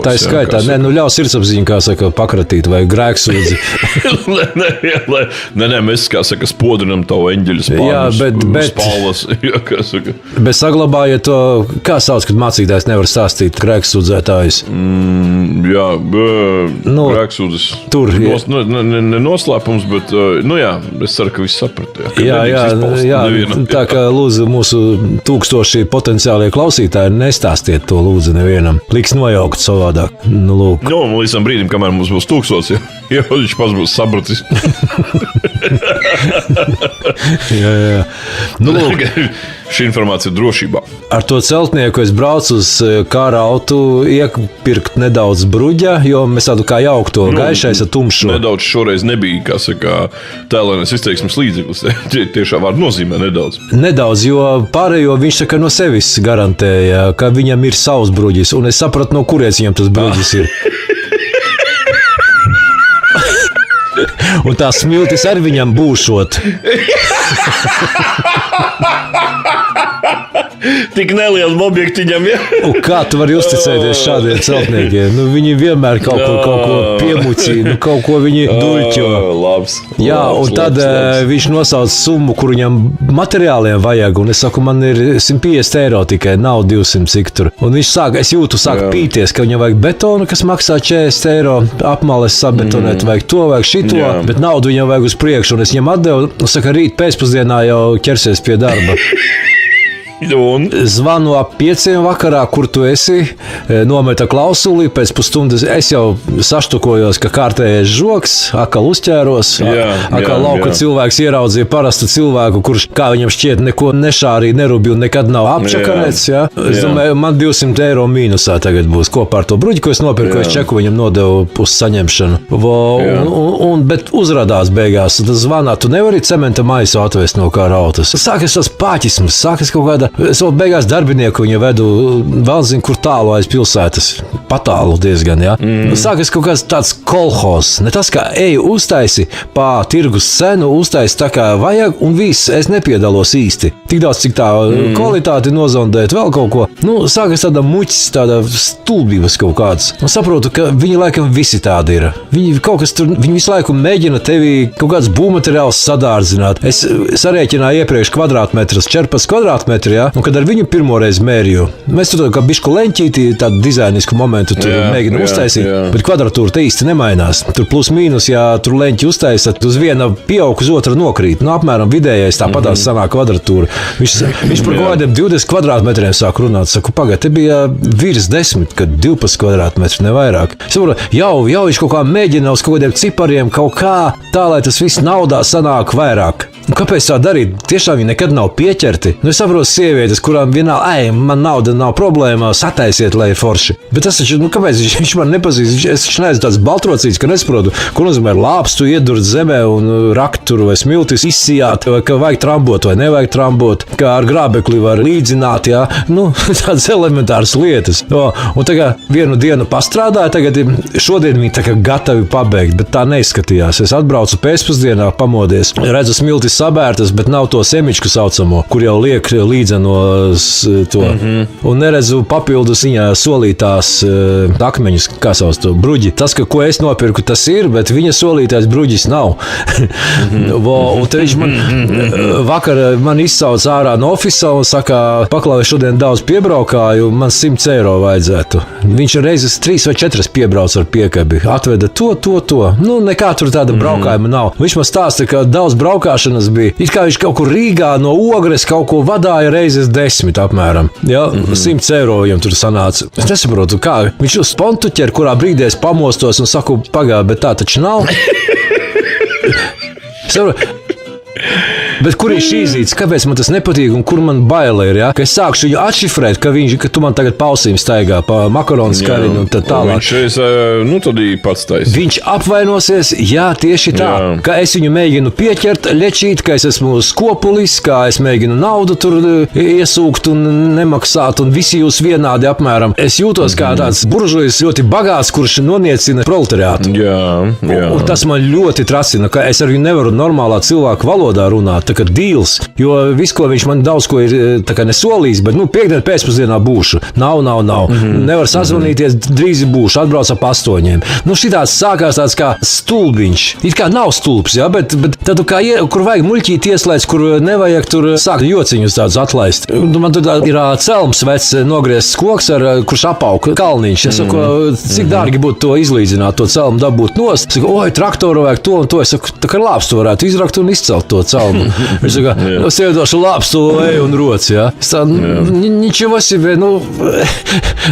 Tā ir skaitā. Ļauj sirdsapziņu, kā saka, pakratīt vai grēksūdzi. Nē, mēs, kā saka, spodrinam tavu eņģeļu spalvas. Bet saglabājiet to, kā sauc, kad mācītājs nevar stāstīt grēksūdzētājus? Grēksūdzes. Tur ir. Noslēpums, bet, es ceru, ka viss saprata. Jā, tā kā lūdzu mūsu 1000 potenciālie klausītāji, nestāstiet to lūdzu nevienam. Liks nojaukt savādāk. Līdz tam brīdim, kamēr mums būs 1000, jau viņš pats būs sapratis. Jā. Šī informācija drošībā. Ar to celtnieku es braucu uz kara autu, iepirkt nedaudz bruģa, jo mēs tādu kā jauku to gaišais ar tumšu. Nedaudz šoreiz nebija, kā saka, tēlēnais izteiksmes līdzeklis. Tiešā vārda nozīmē nedaudz. Nedaudz, jo pārējo viņš saka no sevis garantēja, ka viņam ir savs bruģis, un es sapratu, no kurienes viņam tas bruģis ir. Un tā smiltis ar viņam būšot. Tik nelielam objektiņam, ja? Un kā tu vari uzticēties šādiem celtniekiem? Viņi vienmēr kaut ko piemucīja, kaut ko viņi duļķo. Labs. Jā, un tad viņš nosauc summu, kur viņam materiāliem vajag, un es saku, man ir 150 eiro tikai, nav 200 cik tur. Un viņš sāk pīties, ka viņam vajag betonu, kas maksā 40 eiro, apmales sabetonēt, vajag to, vajag šito, bet naudu viņam vajag uz priekšu, un es viņam atdevu, un saka, rīt pēcpusdienā jau ķersies pie darba. Zvanu ap 5 vakarā, kur tu esi, nometa klausuli, pēc pusstundas es jau saštukojos, ka kārtējais žoks, akal uzķēros, akal lauka cilvēks ieraudzīja parastu cilvēku, kurš, kā viņam šķiet, neko nešārīja, nerubīja un nekad nav apčakarēts. Es domāju, man 200 eiro mīnusā tagad būs kopā ar to bruģi, ko es nopirku, es čeku viņam nodevu uz saņemšanu. Bet uzrādās beigās, tas zvanā, tu nevari cementa maisu atvest no kā rautas. Sākas tas pāķisms, sākas kaut kāda. Es vēl beigās darbinieku viņu vedu vēl zinu, kur tālu aiz pilsētas. Patālu diezgan, jā. Sākas kaut kāds tāds kolhos. Ne tas, kā uztaisi pa tirgus cenu, uztaisi tā kā vajag un viss, es nepiedalos īsti. Tik daudz, cik tā kvalitāti nozondēt, vēl kaut ko. Sākas tāda muķis, tāda stulbības kaut kāds. Un saprotu, ka viņi laikam visi tādi ir. Viņi visu laiku mēģina tevi kaut kāds būvmateriāls sadārdzināt. Es sarēķināju iepriekš kvadrātmetrus, 14 kvadrātmetri, jā. Un kad ar viņu pirmoreiz mērīju, mēs tur kā bišku leņķītī, tādu dizainisku momentu tur mēģinām uztaisīt, bet kvadratūra te īsti nemainās. Tur plus mīnus, ja tur leņķi uztaisat, uz viena pieaug, uz otra nokrīt. Apmēram vidējais tāpatās sanāk kvadratūra. Viņš par kaut kādiem 20 kvadrātmetriem sāk runāt. Saku, pagaid, te bija virs 10, kad 12 kvadrātmetri, ne vairāk. Jau viņš kaut kā mēģina uz kaut kādiem cipariem, kaut kā tā, lai tas viss naudā sanāk vairāk. Kāpēc tā darīt? Tiešām viņi nekad nav pieķerti. Es saprotu sievietes, kurām vienalga, man nauda nav problēma, sataisiet, lai ir forši. Bet tas taču, kāpēc viņš man nepazīst? Es taču neesmu tāds baltrocīts, ka nesaprotu, ko nozīmē lāpstu iedurt zemē un rakt tur vai smiltis izsijāt, vai ka vajag trambot vai nevajag trambot, kā ar grābekli var līdzināt, jā. Tādas elementāras lietas. Un tagad vienu dienu pastrādāju, tagad šodien viņi tā kā gatavi pabeigt, bet tā neizskatījās. Es atbraucu pēcpusdienā, pamodies, redzu smiltis sabērtas, bet nav to semičku saucamo, kur jau liek līdzenos to. Un neredzu papildus viņa solītās akmeņus, kā sauc to bruģi. Tas, ko es nopirku, tas ir, bet viņa solītais bruģis nav. Un te viņš vakar man izsauc ārā no ofisa un saka, paklāj, šodien daudz piebraukāju, man 100 eiro vajadzētu. Viņš reizes 3 vai 4 piebrauc ar piekabi, atveda to. Nu, nekā tur tāda braukājuma nav. Viņš man stāsta, ka daudz braukāšanas bija. It kā viņš kaut kur Rīgā no Ogres kaut ko vadāja reizes 10 apmēram. Ja, 100 eiro viņam tur sanāca. Es nesaprotu, kā. Viņš uz spontu ķer, kurā brīdī es pamostos un saku, pagā, bet tā taču nav. Bet kur ir šī zīts? Kāpēc man tas nepatīk un kur man baila ir? Ja? Ka es sākšu viņu atšifrēt, ka tu man tagad pausīm staigā pa makaronu skariņu un tā tālāk. Viņš tad pats taisa. Viņš apvainosies, jā, tieši tā. Jā. Ka es viņu mēģinu pieķert, lečīt, ka es esmu skopulis, ka es mēģinu naudu tur iesūkt un nemaksāt un visi jūs vienādi apmēram. Es jūtos kā tāds buržujs ļoti bagāts, kurš noniecina proletariātu. Jā. Un tas man ļoti tracina, ka es ar viņu nevaru normālā cilvēku valodā runāt. Tā kā dīls, jo viss, ko viņš man daudz ko ir tā kā nesolījis, bet, piekdien pēcpusdienā būšu. Nav. Nevar sazvanīties, drīz būšu, atbrauc ap 8. Šitāds sākās tāds kā stulbiņš. It kā nav stulbs, ja, bet tad, kur vajag muļķīt ieslēdz, kur nevajag tur sākt jociņus tādus atlaist. Man tur ir celms vecs nogriezts koks, kurš apauk kalniņš. Es saku, cik dārgi būtu to izlīdzināt, to celmu dabūt nost. Es saku, traktoru vajag to un to. Es saku, tā kā lāpstu varētu izrakt un izcelt to celmu. Viņš saka, es iedošu lāpstu, eju un roci, ja. Es tā, ničего себе,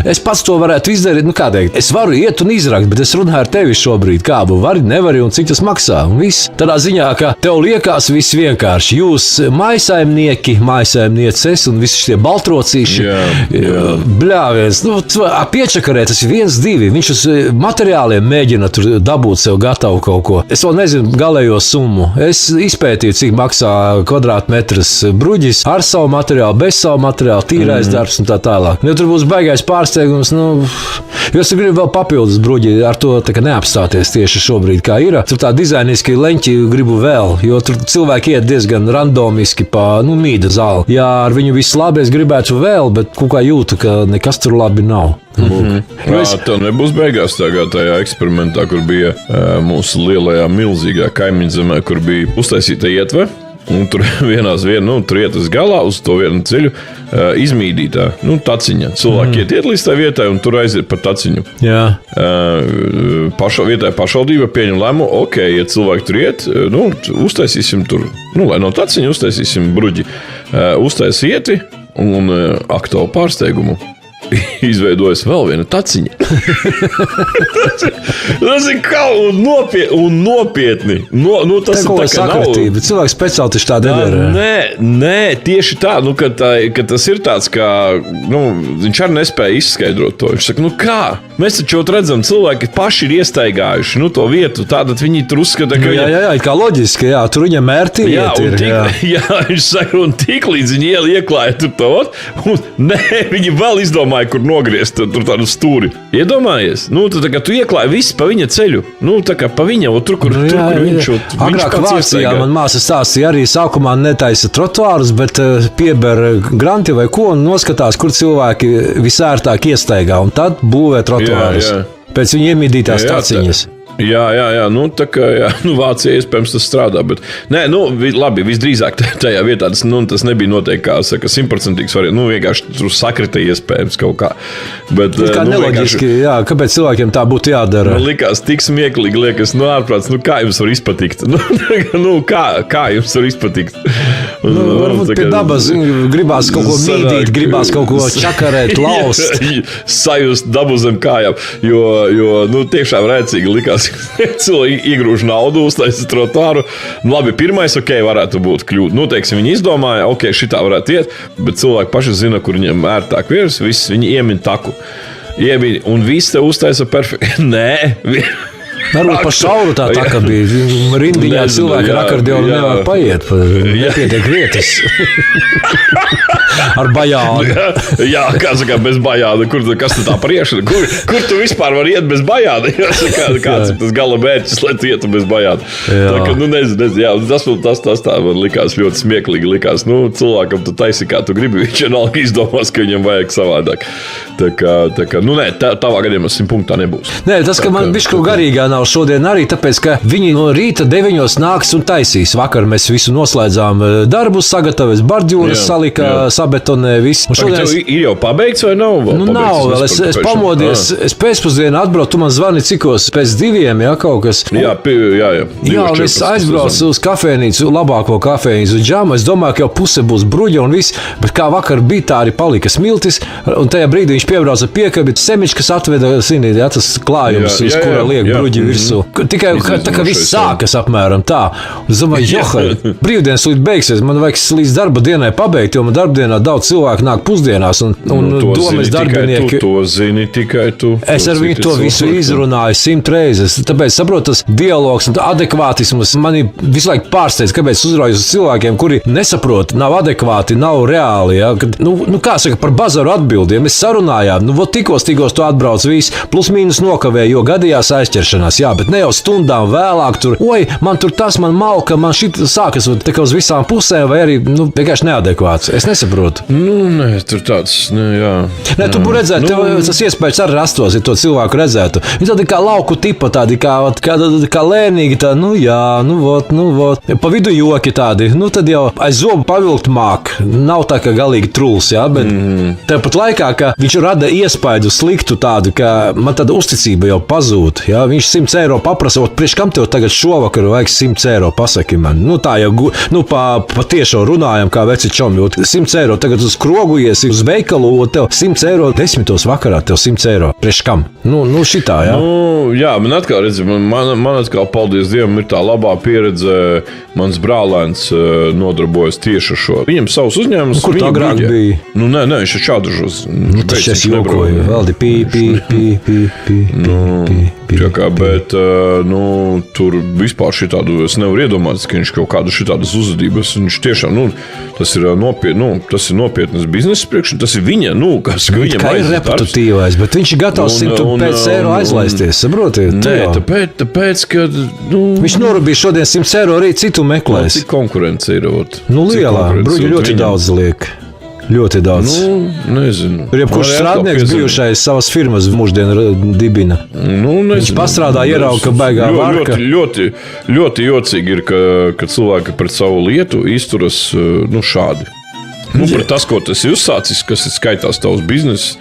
es pats to varētu izdarīt, kā teikt, es varu iet un izrakt, bet es runāju ar tevi šobrīd, kābu vari, nevari un cik tas maksā, un viss. Tādā ziņā, ka tev liekas viss vienkārši, jūs mājsaimnieki, mājsaimnieces un visi šie baltrocīši, bļāviens, piečakarē, tas ir 1, 2, viņš uz materiāliem mēģina tur dabūt sev gatavu kaut ko. Es vēl nezinu galējo summu, es izpētīju, cik maksā kvadrātmetrs bruģis ar savu materiālu, bez savu materiālu, tīrais darbs un tā tālāk. Ja tur būs baigais pārsteigums, jo es gribu vēl papildus bruģi, ar to tā kā neapstāties tieši šobrīd, kā ir. Tur tā dizainiski leņķi gribu vēl, jo tur cilvēki iet diezgan randomiski pa, mīda zāli. Jā, ar viņu viss labi, es gribētu vēl, bet kaut kā jūtu, ka nekas tur labi nav. Tā nebūs beigās tajā eksperimentā, kur bija mūsu lielajā milzīgā kaimiņzemē, kur bija uztaisīta ietve. Un tur tur ietas galā uz to vienu ceļu izmīdītā taciņa. Cilvēki iet līdz tai vietai un tur aiziet pa taciņu. Jā. Vietēja pašvaldība pieņem lēmumu, ja cilvēki tur iet, uztaisīsim tur, lai no taciņa uztaisīsim bruģi. Uztais ieti un aktuālu pārsteigumu. Izveidojas vēl viena taciņa. Tas ir kā un nopietni. Tas ir tā kā sakritība. Cilvēks speciāli taču tā nedara. Nē, tieši tā, ka tas ir tāds, kā, viņš arī nespēja izskaidrot to. Viņš saka, kā? Mēs taču redzam, cilvēki paši ir iestaigājuši, to vietu, tātad viņi tur uzskata, ka... Jā, kā loģiski, jā, tur viņam mērti iet ir. Jā, viņš saka, un tik līdz viņi ieklāja tur to, un viņi vēl izdomāja, kur nogriezt tur tādu stūri. Iedomājies? Tad, tu ieklāji visu pa viņa ceļu. Tā kā pa viņa, tur, kur viņš agrāk Vācijā man māsa stāstīja arī sākumā netaisa trotuārus, bet pieber granti vai ko un noskatās, kur cilvēki visērtāk iestaigā un tad būvē trotuārus. Pēc viņa iemīdītās taciņas. Jā, tā kā Vācijā iespējams tas strādā, bet nē, labi, visdrīzāk tajā vietā tas nebija noteikti kā 100% variants, vienkārši tur sakrita iespējams kaut kā. Bet, kā neloģiski, jā, kāpēc cilvēkiem tā būtu jādara? Likās tik smieklīgi, liekas, ārprāts, kā jums var izpatikt? Kā jums var izpatikt? Varbūt pie dabas gribās kaut ko mīdīt, gribās kaut ko čakarēt, laust. Sajust dabu zem kājām, jo tiešām rēcīgi likās, cilvēki iegrūž naudu, uztaisa trotuāru. Labi, pirmais, varētu būt kļūt. Teiksim, viņi izdomāja, šitā varētu iet, bet cilvēki paši zina, kur viņiem ērtāk virs, viss viņi iemin taku. Un viss te uztaisa perfekti. Nē, Varbūt pa šauru tā kā bija. Rindiņā cilvēki ar akordeonu nevar paiet. Nepietiek vietas. Ar bajādu. Jā, kā saka, bez bajāda. Kas tu tā priekšā? Kur tu vispār vari iet bez bajāda? Kāds ir tas gala mērķis, lai tu ietu bez bajāda? Tā kā, nezinu, jā, tas tā man likās ļoti smieklīgi. Likās, cilvēkam tu taisi, kā tu gribi, viņš vienalga izdomās, ka viņam vajag savādāk. Tā kā, nē, tavā gadījumā 100 punktā nebūs. Nē, tas, ka man bišķi garīgā nav šodien arī, tāpēc, ka viņi no rīta 9 nāks un taisīs. Vakar mēs visu noslēdzām darbus, sagatavojas bardžūras, salika, sabetonē, viss. Ir jau pabeigts vai nav? Nav vēl, es pamodies, es pēcpusdienu atbraucu, tu man zvani cikos pēc 2, jā, kaut kas. Jā, un es aizbraucu uz kafēnīcu, labāko kafēnīcu džamu, es domāju, ka jau puse būs bruģa un viss, bet kā vakar bija, tā arī palika smiltis, un tajā brīdī viņš piebrauca piekabi, semiņš, kas atveda, zinīt, jā, tas klājums, uz kura liek bruģi virsū. Tikai tā kā viss sākas apmēram tā. Es domāju, Johai, brīvdienas līdz beigsies, man vajag līdz darba dienai pabeigt, jo man darba dienā daudz cilvēku nāk pusdienās, un domas darbinieki. To zini tikai tu. Es ar viņu to visu izrunāju 100 reizes. Tāpēc saprotu, tas dialogs un adekvātisms mani visu laiku pārsteidz, kāpēc uzraujas uz cilvēkiem, kuri nesaprot, nav adekvāti, nav reāli. Ja? Kad, kā saka, par bazaru atbildiem mēs sarunājām, tikos tu atbrauc viss, plus mīnus nokavēja, jo gadījās aizķeršanās, jā, bet ne jau stundām vēlāk tur, man tur tas, man malka, man šit sākas tā kā uz visām pusēm, vai arī, vienkārši neadekvāts. Es nesaprotu. Nē, tur tāds, jā. Nē, tu būtu redzēt, tas iespējas arī rastos, ja to cilvēku redzētu. Viņi tādi kā lauku tipa, tādi kā lēnīgi, tā, vot. Pa vidu joki tādi, tad jau aiz zobu pavilkt māk. Nav tā kā galīgi truls, jā, bet tāpat laikā, ka viņš rada iespēju sliktu tādu, ka man tāda uzticība jau pazūd, jā. Viņš 100 eiro paprasa, priekš kam tev tagad šovakar vajag 100 eiro, pasaki man. Tā jau, pa tiešo runājam, kā veci čomi, 100 eiro tagad uz krogu iesi, uz veikalu, tev 100 eiro, 10 vakarā tev 100 eiro. Priekš kam? Šitā, jā. Jā, man atkal, man atkal, paldies Dievam, ir tā labā pieredze. Mans brālēns nodarbojas tieši ar šo. Viņam savs uzņēmums. Kur tā agrāk bija? Nē, viņš ir čādužos. Tas es jokoju, valdi Bet, tur vispār šitādu, es nevaru iedomāties, ka viņš kaut kādu šitādas uzvedības, viņš tiešām, tas ir nopietnas biznesa priekš, tas ir viņa, kas viņam kā ir reputatīvais, bet viņš ir gatavs 105 eiro aizlaisties, saprotiet? Nē, tāpēc, ka, viņš norubīja šodien 100 eiro, arī citu meklēs. Cik konkurence ir, lielā, bruģi ļoti daudz liek. Ļoti daudz. Nezinu. Tur jebkurš strādnieks bijušais savas firmas mūždienu dibina. Viņš pastrādā, ierauga, ka baigā varka. Ļoti jocīgi ir, ka cilvēki pret savu lietu izturas šādi. Pret tas, ko tas ir uzsācis, kas ir skaitās tavs bizness.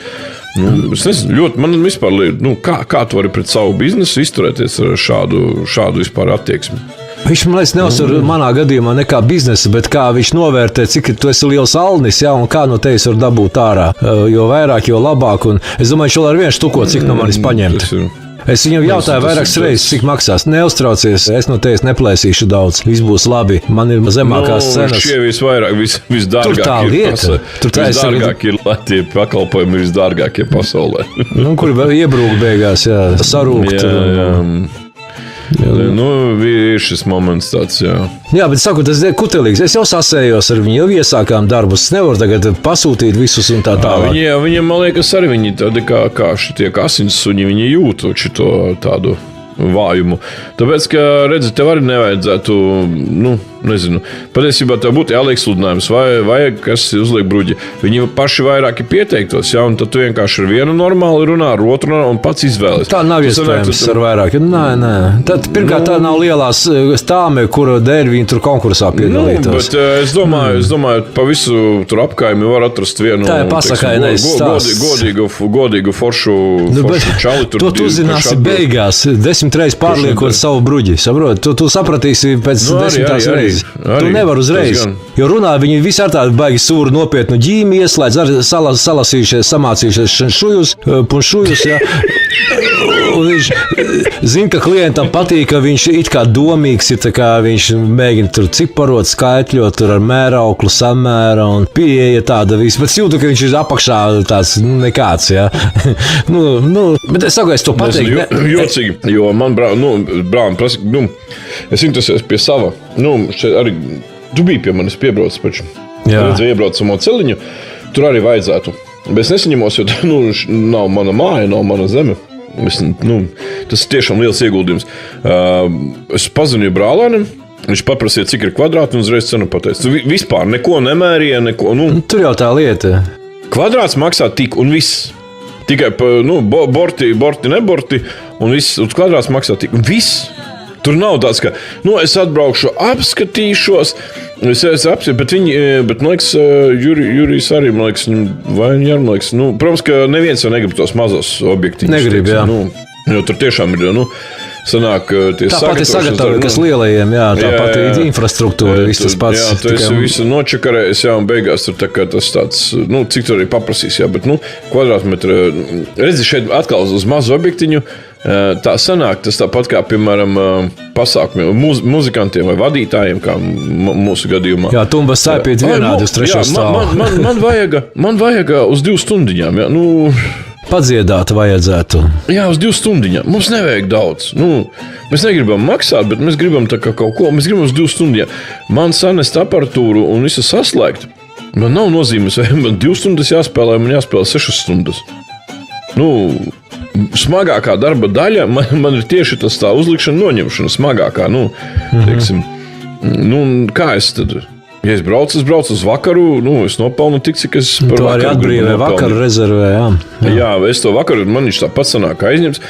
Es nezinu, man vispār liekas, kā tu vari pret savu biznesu izturēties ar šādu vispār attieksmi. Viņš man liekas, neuzsver manā gadījumā nekā biznesa, bet kā viņš novērtē, cik tu esi liels alnis, jā, un kā no tevis var dabūt ārā. Jo vairāk, jo labāk. Un es domāju, viņš vēl ar vienu štuko, cik no manis paņemt. Es viņam jautāju vairākas reizes, cik maksās. Neuztraucies, es no tevis neplēsīšu daudz. Viss būs labi. Man ir zemākās cenas. Šie visdārgākie. Tur tā lieta. Visdārgākie ir, lai tie pakalpojumi ir visdārgākie pasaulē. Kur iebrūk beigās, jā, sarūkt. Ir šis moments tāds, jā. Jā, bet saku, tas ir kutelīgs. Es jau sasējos ar viņu, jau iesākām darbus. Es nevaru tagad pasūtīt visus un tā tālāk. Viņiem, man liekas, arī viņi tādi kā šitie asinssuņi, viņi jūt šito tādu vājumu. Tāpēc, ka, redzi, tev arī nevajadzētu, nezinu, patiesībā tev būtu jāliek sludinājums, vai kas uzliek bruģi. Viņi paši vairāk ir pieteiktos, jā, un tad tu vienkārši ar vienu normāli runā, ar otru un pats izvēlies. Tā nav iespējams ar vairāk. Nē. Tad pirmkārt tā nav lielās stāme, kura dēļ viņi tur konkursā piedalītos. Bet es domāju, pa visu tur apkaimi var atrast vienu. Tā ir pasakainais stāsts. Godīgu foršu čali. To tu zināsi beigās, 10 reizes pārliekot savu bruģi. Tu sapratīsi pēc 10 reizes. Tu nevar uzreiz. Jo runā viņi visi ar tādu baigi sūru nopietnu ģīmi ieslēdz, ar salasījušies, samācījušies šujus, punšujus, jā. viņš zina, ka klientam patīk, ka viņš it kā domīgs ir, tā kā viņš mēģina tur ciparot, skaitļot tur ar mērauklu samēra un pieeja tāda viss, bet es jūtu, ka viņš ir apakšā tāds nekāds, jā. Bet es saku, es to pateiktu. Jocīgi, jo man Brāna prasa, es interesējos pie sava, šeit arī, tu biji pie manis piebraucis paču. Redzu, iebrauc savu celiņu, tur arī vajadzētu. Bet es nesaņemos, jo nav mana māja, nav mana zeme. Tas ir tiešām liels ieguldījums. Es pazvanīju brālēnim, viņš paprasīja, cik ir kvadrāti, un uzreiz cenu pateica. Tu vispār neko nemērīja, neko. Tur jau tā lieta. Kvadrāts maksā tik un viss. Tikai borti, neborti, un viss. Un kvadrāts maksā tik un viss. Tur nav tāds, ka es atbraukšu, apskatīšos, bet man liekas, Jurijs arī, man liekas, protams, ka neviens jau negrib tos mazos objektīvus. Negrib, jā. Jo tur tiešām ir, sanāk tie tā pati sagatavība, kas lielajiem, tā pati infrastruktūra, viss tas pats. Jā, tu esi visu nočakarējis, jā, un beigās tur tā kā tas tāds, cik tur arī paprasīs, jā, bet, kvadrātmetra, redzi, šeit atkal uz mazu objektiņu, tā sanāk, tas tāpat kā, piemēram, pasākumiem, muzikantiem vai vadītājiem, kā mūsu gadījumā. Jā, tumbas saipīt vienādi uz trešo stāvu. Man vajag uz 2 stundiņām, jā, Padziedāt vajadzētu. Jā, uz 2 stundiņām. Mums nevajag daudz. Mēs negribam maksāt, bet mēs gribam tā kā kaut ko. Mēs gribam uz 2 stundiņām. Man sanest aparatūru un visu saslēgt. Man nav nozīmes, vai man 2 stundas jāspēlē, man jāspēlē 6 stundas. Smagākā darba daļa man ir tieši tas tā uzlikšana, noņemšana smagākā. Teiksim, kā es tad... Ja es braucu uz vakaru, es nopelnu tik, cik es par vakaru. Tu arī atbrīvē vakaru rezervē, jā, es to vakaru, man viņš tāpat sanāk aizņems.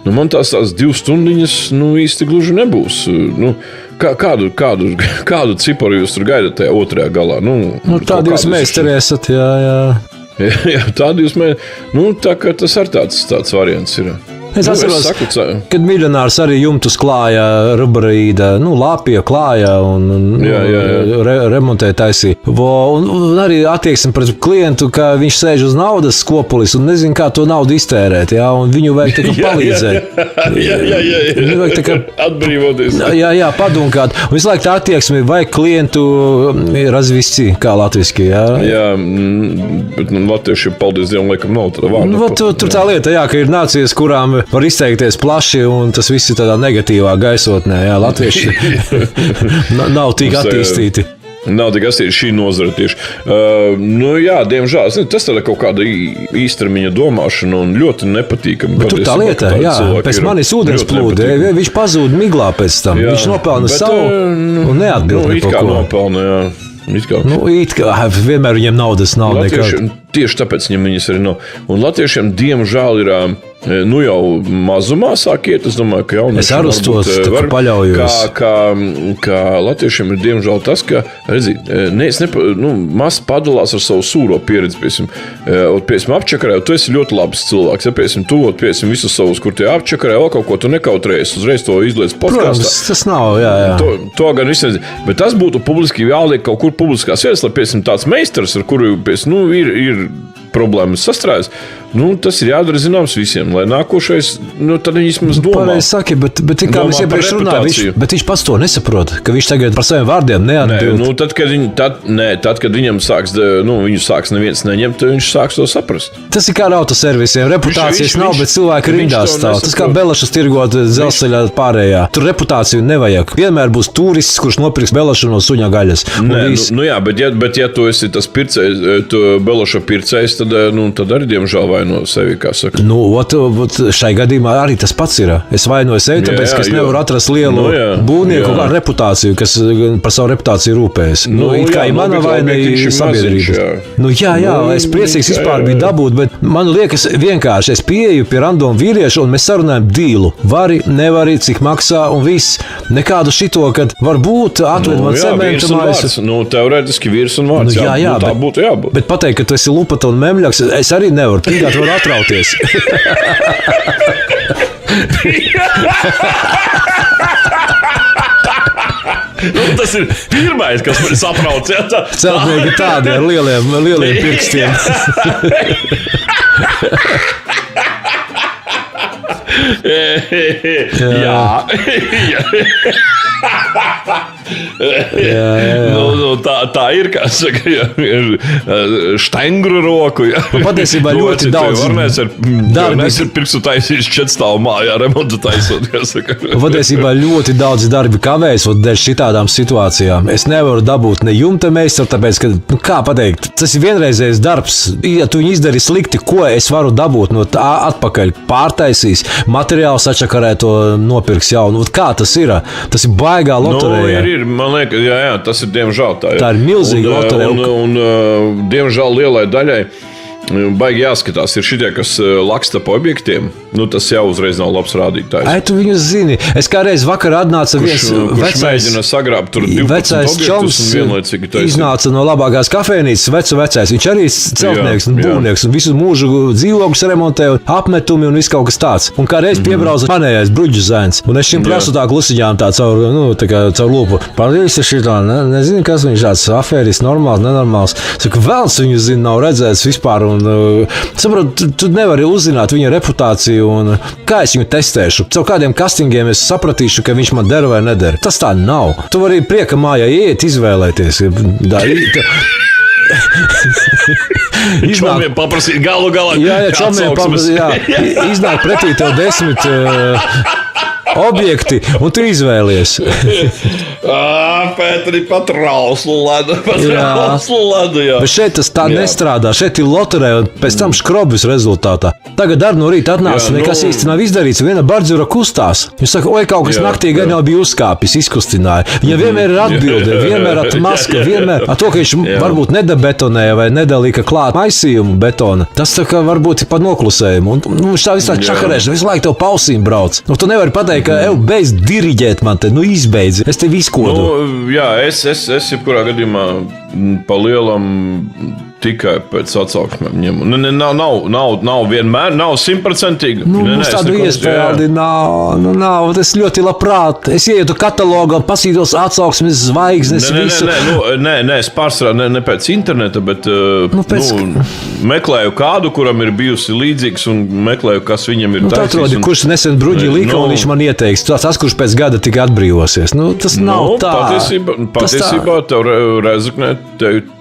Man tās 2 stundiņas, īsti gluži nebūs. Kādu ciparu jūs tur gaidat tajā otrajā galā? Tādi jūs meistari esat, jā. Jā, tādi jūs tā kā tas ar tāds variants ir. Es atceros, kad miljonārs arī jumtus klāja, rubarīda, lāpija klāja un remontē taisīja. Un arī attieksmi pret klientu, ka viņš sēž uz naudas skopulis un nezin, kā to naudu iztērēt, jā, un viņu vajag tā kā palīdzēt. Jā. Viņu vajag tā kā atbrīvoties. Jā, padunkāt. Un visu laiku tā attieksmi vajag klientu razvisti, kā latviski, jā. Jā, bet latviešiem, paldies Dievam, laikam nav tāda vārda. Tur tā lieta, jā, ka ir nācijas, kurām var izteikties plaši, un tas viss ir tādā negatīvā gaisotnē. Jā, latvieši nav tik attīstīti. Nav tik attīstīti šī nozara tieši. Jā, diemžēl, tas tāda kaut kāda īstermiņa domāšana un ļoti nepatīkami. Bet tur tā lieta, jā, pēc manis ūdens plūdi, viņš pazūd miglā pēc tam. Jā, viņš nopelna savu un neatbild par ko. Nopelna, jā. It kā vienmēr viņiem naudas nav nekāda. Tieši tāpēc viņam viņas arī nav. Un latviešiem, diemžēl, ir jau mazumā sāk iet. Es domāju, ka jauniešiem es ar uz to paļaujos. Kā latviešiem ir, diemžēl, tas, ka, maz padalās ar savu sūro pieredzi, piemēram, apčakarē, tu esi ļoti labs cilvēks. Ja, piemēram, visus savus, kur tie apčakarē, vēl kaut ko tu nekautrējies, uzreiz to izliec podkastā. Protams, tas nav, jā. To gan viss nezinu. Bet tas būtu publiski jāliek kaut kur publiskās vietas, lai, piemēram, tāds meistars, ar kuru, ir problēmas sastrājas, tas ir jādara zināms visiem, lai nākošais, tad viņi vismaz domā. Pareizi saki, bet kā mēs iepriekš runājām, bet viņš pats to nesaprot, ka viņš tagad par saviem vārdiem neatbild. Tad, kad viņam sāks, viņu sāks neviens neņemt, tad viņš sāks to saprast. Tas ir kā ar autoservisiem, reputācijas nav, bet cilvēki rindās stāv. Tas kā Belašas tirgot dzelzceļā pārējā. Tur reputāciju nevajag. Vienmēr būs turists, kurš nopirks Belašu no suņa gaļas. Jā, bet ja tu esi tas pircējs, tu Belaša pircējs, tad arī, diemžēl, vaino sevi, kā saka. Šai gadījumā arī tas pats ir. Es vainoju sevi, tāpēc, ka es nevaru atrast lielu būvnieku ar reputāciju, kas par savu reputāciju rūpējas. It kā ir mana vaina sabiedrība. Es priecīgs vispār biju dabūt, bet man liekas vienkārši, es pieeju pie random vīriešu un mēs sarunājam dīlu. Vari, nevari, cik maksā un viss. Nekādu šito, kad varbūt atved man cementu mājas. Teorētiski vīrs un vārds. Tā būtu jābūt. Bet pateikt, ka tu esi lupata un memļaks, es arī nevaru. Tīgāt var atrauties. Tas ir pirmais, kas man saprauc. Celtnieki tādi ar lieliem pirkstiem. Tā ir, kā saka, štengru roku. Patiesībā ļoti daudz Varnēs ir pirkstu taisījis 4 stāvu mājā, remontu taisot, kā saka. Patiesībā ļoti daudz darbi kavējas dēļ šitādām situācijām. Es nevaru dabūt ne jumta meistaru, tāpēc, ka, kā pateikt, tas ir vienreizējs darbs. Ja tu viņu izdari slikti, ko es varu dabūt no tā atpakaļ? Pārtaisīs, materiālu sačakarē to nopirks jaunu. Kā tas ir? Tas ir baigā loterija. Ir, man liekas, jā, tas ir diemžēl tā. Tā ir milzīga loterija. Un diemžēl lielai daļai baigi jāskatās, ir šitie, kas laksta pa objektiem. Tas jau uzreiz nav labs rādītājs. Ai, tu viņus zini. Es kādreiz vakarā atnāca viens vecais, mēģina sagrābt tur 12 objektus un vienlaicīgi taisīt. Iznāca no labākās kafejnīcas vecais. Viņš arī celtnieks un būvnieks un visu mūžu dzīvokļus remontē, apmetumi un viss kaut kas tāds. Un kādreiz piebrauca manējais bruģu zēns. Un es šim prasu tā klusiņām tā caur lūpu. Paldies, šitā, nezinu, kas viņš tāds afēris, normāls, nenormāls. Saku, vēls viņu zina, nav redzēts vispār. Saprotu, tu nevari uzzināt viņa reputāciju un kā es viņu testēšu. Caur kādiem castingiem es sapratīšu, ka viņš man der vai neder. Tas tā nav. Tu vari prieka mājā iet, izvēlēties. Čomiem paprasīt galu galā. Jā, čomiem paprasīt. Iznāk pretī tev 10 objekti, un tu izvēlies. Pēteri, pat rauslu ladu. Bet šeit tas tā nestrādā. Šeit ir loterija un pēc tam škrobis rezultātā. Tagad ar no rīta atnāca, nekas īsti nav izdarīts. Viena bardzura kustās. Viņš saka, oi, kaut kas naktī gan jau bija uzkāpis, izkustināja. Viņa vienmēr ir atbilde, vienmēr at maska, vienmēr at to, ka viņš varbūt nedabetonēja vai nedalīja klāt maisījumu betona. Tas tā kā varbūt ir pa noklusējumu. Un viņš tā visā čakarēšana, visu laiku tev pausīm brauc. Tu nevari pateikt, ka beidz diriģēt man te, izbeidzi. Es tev izkodu. Jā, es jebkurā gadījumā pa lielam tikai pēc atsauksmēm ņemu. Nav vienmēr, nav 100%. Mums tādu iespēju nav. Es ļoti labprāt. Es ieietu katalogā, pasītos atsauksmes, zvaigznes, visu. Nē, es pārsvarā ne pēc interneta, bet meklēju kādu, kuram ir bijusi līdzīgs un meklēju, kas viņam ir taisīs. Atrodi, kurš nesen bruģi lika un viņš man ieteiks. Tas, kurš pēc gada tikai atbrīvosies. Tas nav tā. Patiesībā tev Rezeknē,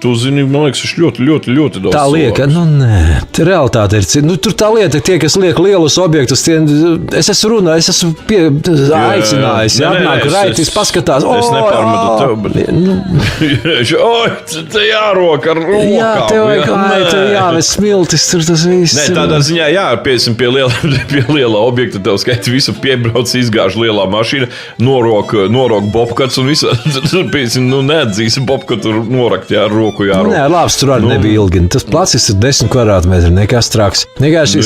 tu zini, man liekas, es ļoti daudz. Tā lieka, nē, realitāte ir cita. Tur tā lieta, tie, kas liek lielus objektus, es esmu aicinājis, atnāk raitis, paskatās. Es nepārmetu tev, bet... te jāroka ar rokām. Jā, tev vajag jāves smiltis, tur tas viss. Nē, tādā ziņā, pie liela objekta, tev skaiti visu piebrauc, izgāž lielā mašīna, norok bobkats un visu, neatzīsi bobkatu norakt, ar roku jārok. Nē, labs, tur arī nebija ilgi. Tas placis ir 10 kvadrātmetri, nekas traks. Vienkārši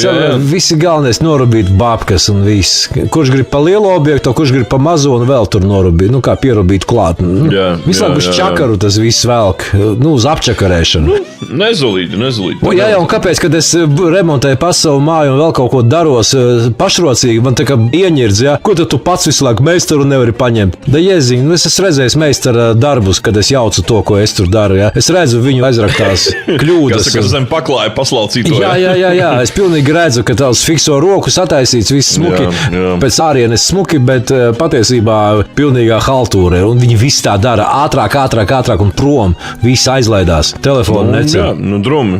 visi galvenais norubīt babkas un viss. Kurš grib pa lielu objektu, kurš grib pa mazo un vēl tur norubīt, kā pierubīt klāt. Visu laiku uz čakaru tas viss velk, uz apčakarēšanu. Nezulīti. Jā, un kāpēc, kad es remontēju savu māju un vēl kaut ko daros pašrocīgi, man tā kā ieņirdz, ko tad tu pats visu laiku meistaru nevari paņemt? Da jēziņ, es esmu redzējis meistara darbus, kad es jaucu to, ko es tur daru. Es redzu viņu aizraktās kļūdas. Kas zem paklāja paslaucīto. Jā, es pilnīgi redzu, ka tās fikso roku sataisīts, viss smuki, pēc ārienes smuki, bet patiesībā pilnīgā haltūra. Un viņi viss tā dara ātrāk un prom. Viss aizlaidās. Telefonu necēl. Jā, drumi.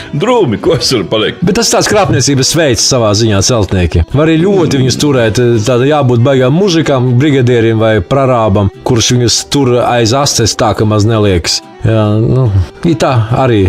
Drūmi, ko es varu pateikt? Bet tas tāds krāpniecības veids savā ziņā celtnieki. Var arī ļoti viņus turēt, tāda jābūt baigām mužikām, brigadieriem vai prarābam, kurš viņus tur aiz astes tā, ka maz neliekas. Jā, tā arī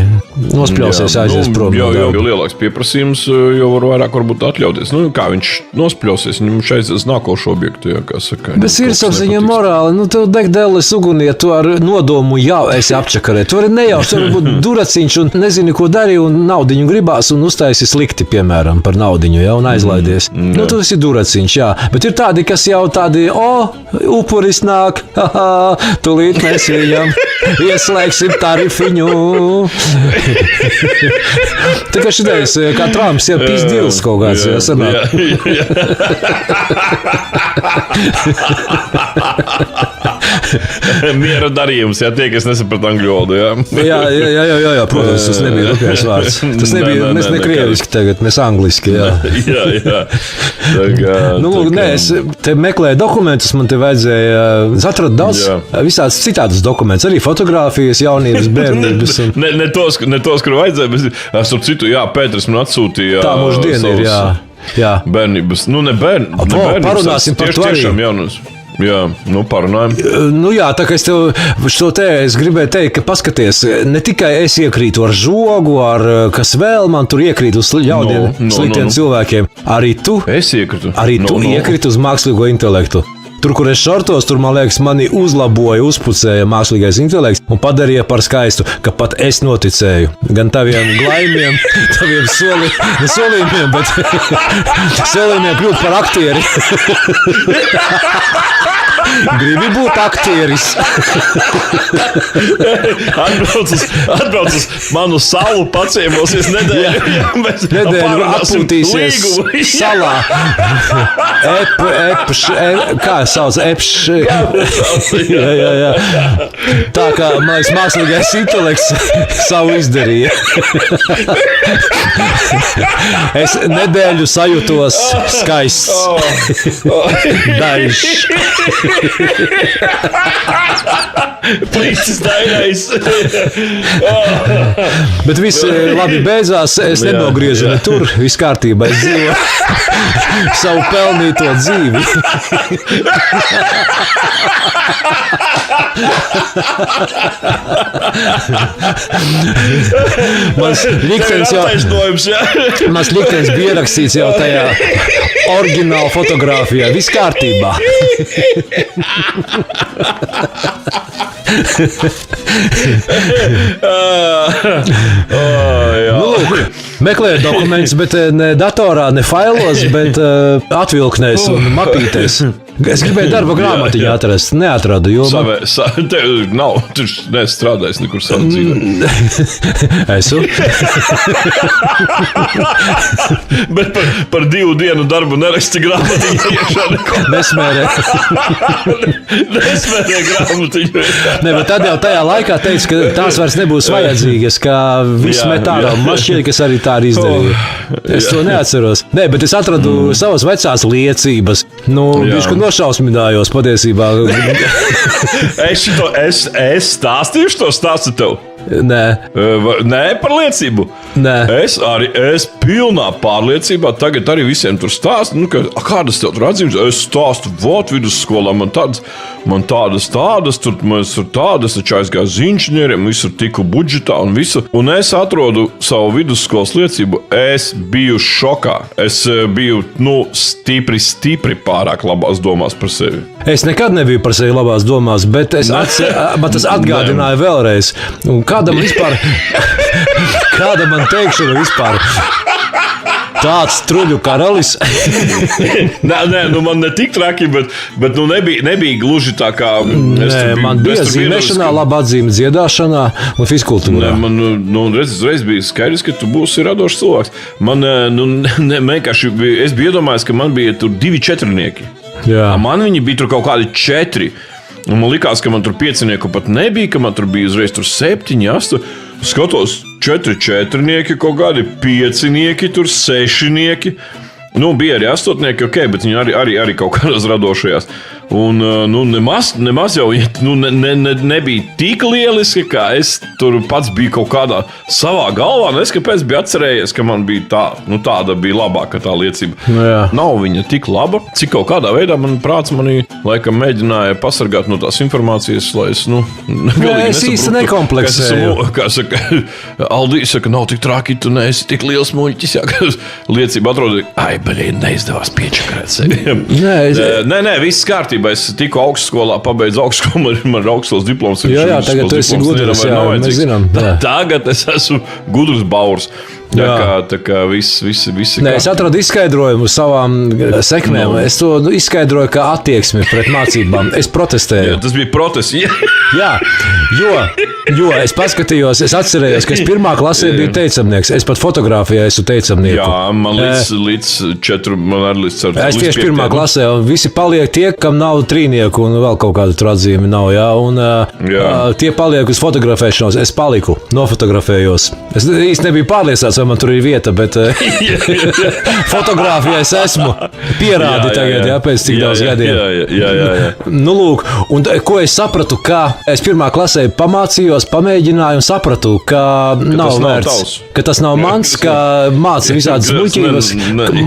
nospļausies, aizies prom. Jo lielāks pieprasījums, jo var vairāk varbūt atļauties. Kā viņš nospļausies, viņam šeit uz nākošu objektu, kā saka. Bet sirdsapziņa viņam morāli, tev deg dēlis ugunī, ja tu ar nodomu jau esi apčakarē. Tu vari nejauši, tu vari būt duraciņš un nezini, ko darīja, un naudiņu gribās un uztaisi slikti, piemēram, par naudiņu, un aizlaidies. Tu esi duraciņš, jā. Bet ir tādi, kas jau tādi, upuris nāk, tūlīt mēs viņam ieslēgsim tarifiņu. Tā kā šitais, kā Trumps, pizdils kaut kāds, sanāk. Miera darījums, jā, tie, kas nesaprata angļu valodu, jā. Jā, protams, tas nebija rupjais vārds. Tas nebija, mēs ne krieviski tagad, mēs angliski, jā. Jā. Es te meklēju dokumentus, man te vajadzēja, es atradu daudz visādas citādas dokumentus, arī fotogrāfijas, jaunības, bērnības. Ne tos, kur vajadzēja, bet es ar citu, Pēters man atsūtīja. Tā mūsu diena ir, jā. Bērnības, ne bērnības. Parunāsim par to arī. Jā, parunājam. Tā kā es gribēju teikt, ka paskaties, ne tikai es iekrītu ar žogu, kas vēl man tur iekrīt uz ļaudiem, sliktiem cilvēkiem. Arī tu iekrīt uz mākslīgo intelektu. Tur, kur es šortos, tur, man liekas, mani uzlaboja, uzpucēja mākslīgais intelekts un padarīja par skaistu, ka pat es noticēju gan taviem glaimiem, taviem solījumiem, bet solījumiem kļūt par aktieri. Gribi būt aktieris. Atbrauc uz manu salu, paciemosies nedēļu atpūtīsies salā. Kā sauc? Jā. Tā kā mākslīgais intelekts savu izdarīja. Es nedēļu sajūtos skaists. Daļš. Plicis dainais. Bet viss labi beidzās. Es nenogriežu ne tur. Viss kārtībā. Es dzīvoju savu pelnīto dzīvi. Mans liktenis bija ierakstīts jau tajā oriģināla fotogrāfijā. Viss kārtībā. Meklēju dokumentus, bet ne datorā, ne failos, bet atvilknēs un mapītēs. Es gribēju darba grāmatiņu atrast, neatradu. Tev nav, tu neesi strādājis nekur savā dzīvē. Esmu. Bet par 2 dienu darbu neraksti grāmatiņu iekšā neko. Nesmērē grāmatiņu. Ne, bet tad jau tajā laikā teica, ka tās vairs nebūs vajadzīgas, ka viss met ārā. Man šķiet, ka es arī tā arī izdarīju. Es to neatceros. Nē, bet es atradu savas vecās liecības. Bišķi nošausminājos patiesībā. Es stāstīšu to stāstu tev. Nē, par liecību. Nē. Es pilnā pārliecībā tagad arī visiem tur stāstu, kādas tev tur atzīmes. Es stāstu, vidusskolā man tādas, tur mēs tur tādas, taču aizgāju uz inženieriem, visur tiku budžetā un visu. Un es atrodu savu vidusskolas liecību. Es biju šokā. Es biju, stipri pārāk labās domās par sevi. Es nekad nebiju par sevi labās domās, bet man tas atgādināja vēlreiz. Kāda man teikšana vispār? Tāds truļu karalis. Man ne tik traki, bet nebija gluži tā kā. Man bija zīmēšanā, laba atzīme dziedāšanā un fizkultūrā. Reiz bija skaidrs, ka tu būsi radošs cilvēks. Es biju iedomājies, ka man bija tur 2 četrnieki. Jā. Man viņi bija tur kaut kādi 4. Un man likās, ka man tur 5 pat nebija, ka man tur bija uzreiz 7, 8. Skatos, 4 četrnieki, kaut kādi 5, tur 6. Bija arī 8, bet viņi arī kaut kādās radošajās. Un nemaz jau nebija tik lieliski, kā es tur pats biju kaut kādā savā galvā. Es kāpēc biju atcerējies, ka man bija tāda bija labāka tā liecība. Nav viņa tik laba, cik kaut kādā veidā man prāts manī laikam mēģināja pasargāt no tās informācijas, lai es, es īsti nekompleksēju. Kā saka, Aldī saka, nav tik traki, tu neesi tik liels muļķis, liecība atrodi, neizdevās piečakarēt sevi. Nē, viss kārtībā. Es tiku augstskolā, pabeidzu augstskolu, man ir augstskolas diploms. Jā, tagad tu esi gudrs, mēs zinām. Tagad es esmu gudrs baurs. Tā kā viss Nē, es atradu izskaidrojumu savām sekmēm. Es to izskaidroju kā attieksmi pret mācībām. Es protestēju. Tas bija protests. Jā, jo es paskatījos, es atcerējos, ka es pirmā klasē biju teicamnieks. Es pat fotografijā esmu teicamnieku. Jā, man līdz 4, man arī līdz 4. Es tieši pirmā klasē, un visi paliek tie, kam nav trīnieku un vēl kaut kādu tur atzīmi nav. Jā, un tie paliek uz fotografēšanos. Es paliku, nofotografējos. Es īsti nebiju pārliecināts, vai man tur ir vieta, bet fotografijā es esmu. Pierādi tagad, pēc cik daudz gadiem. Jā. Nu, lūk, un ko es sapratu, ka es pirmā klasē pamācījos, pamēģināju un sapratu, ka nav vērts, ka tas nav mans, ka māca visādas muļķības,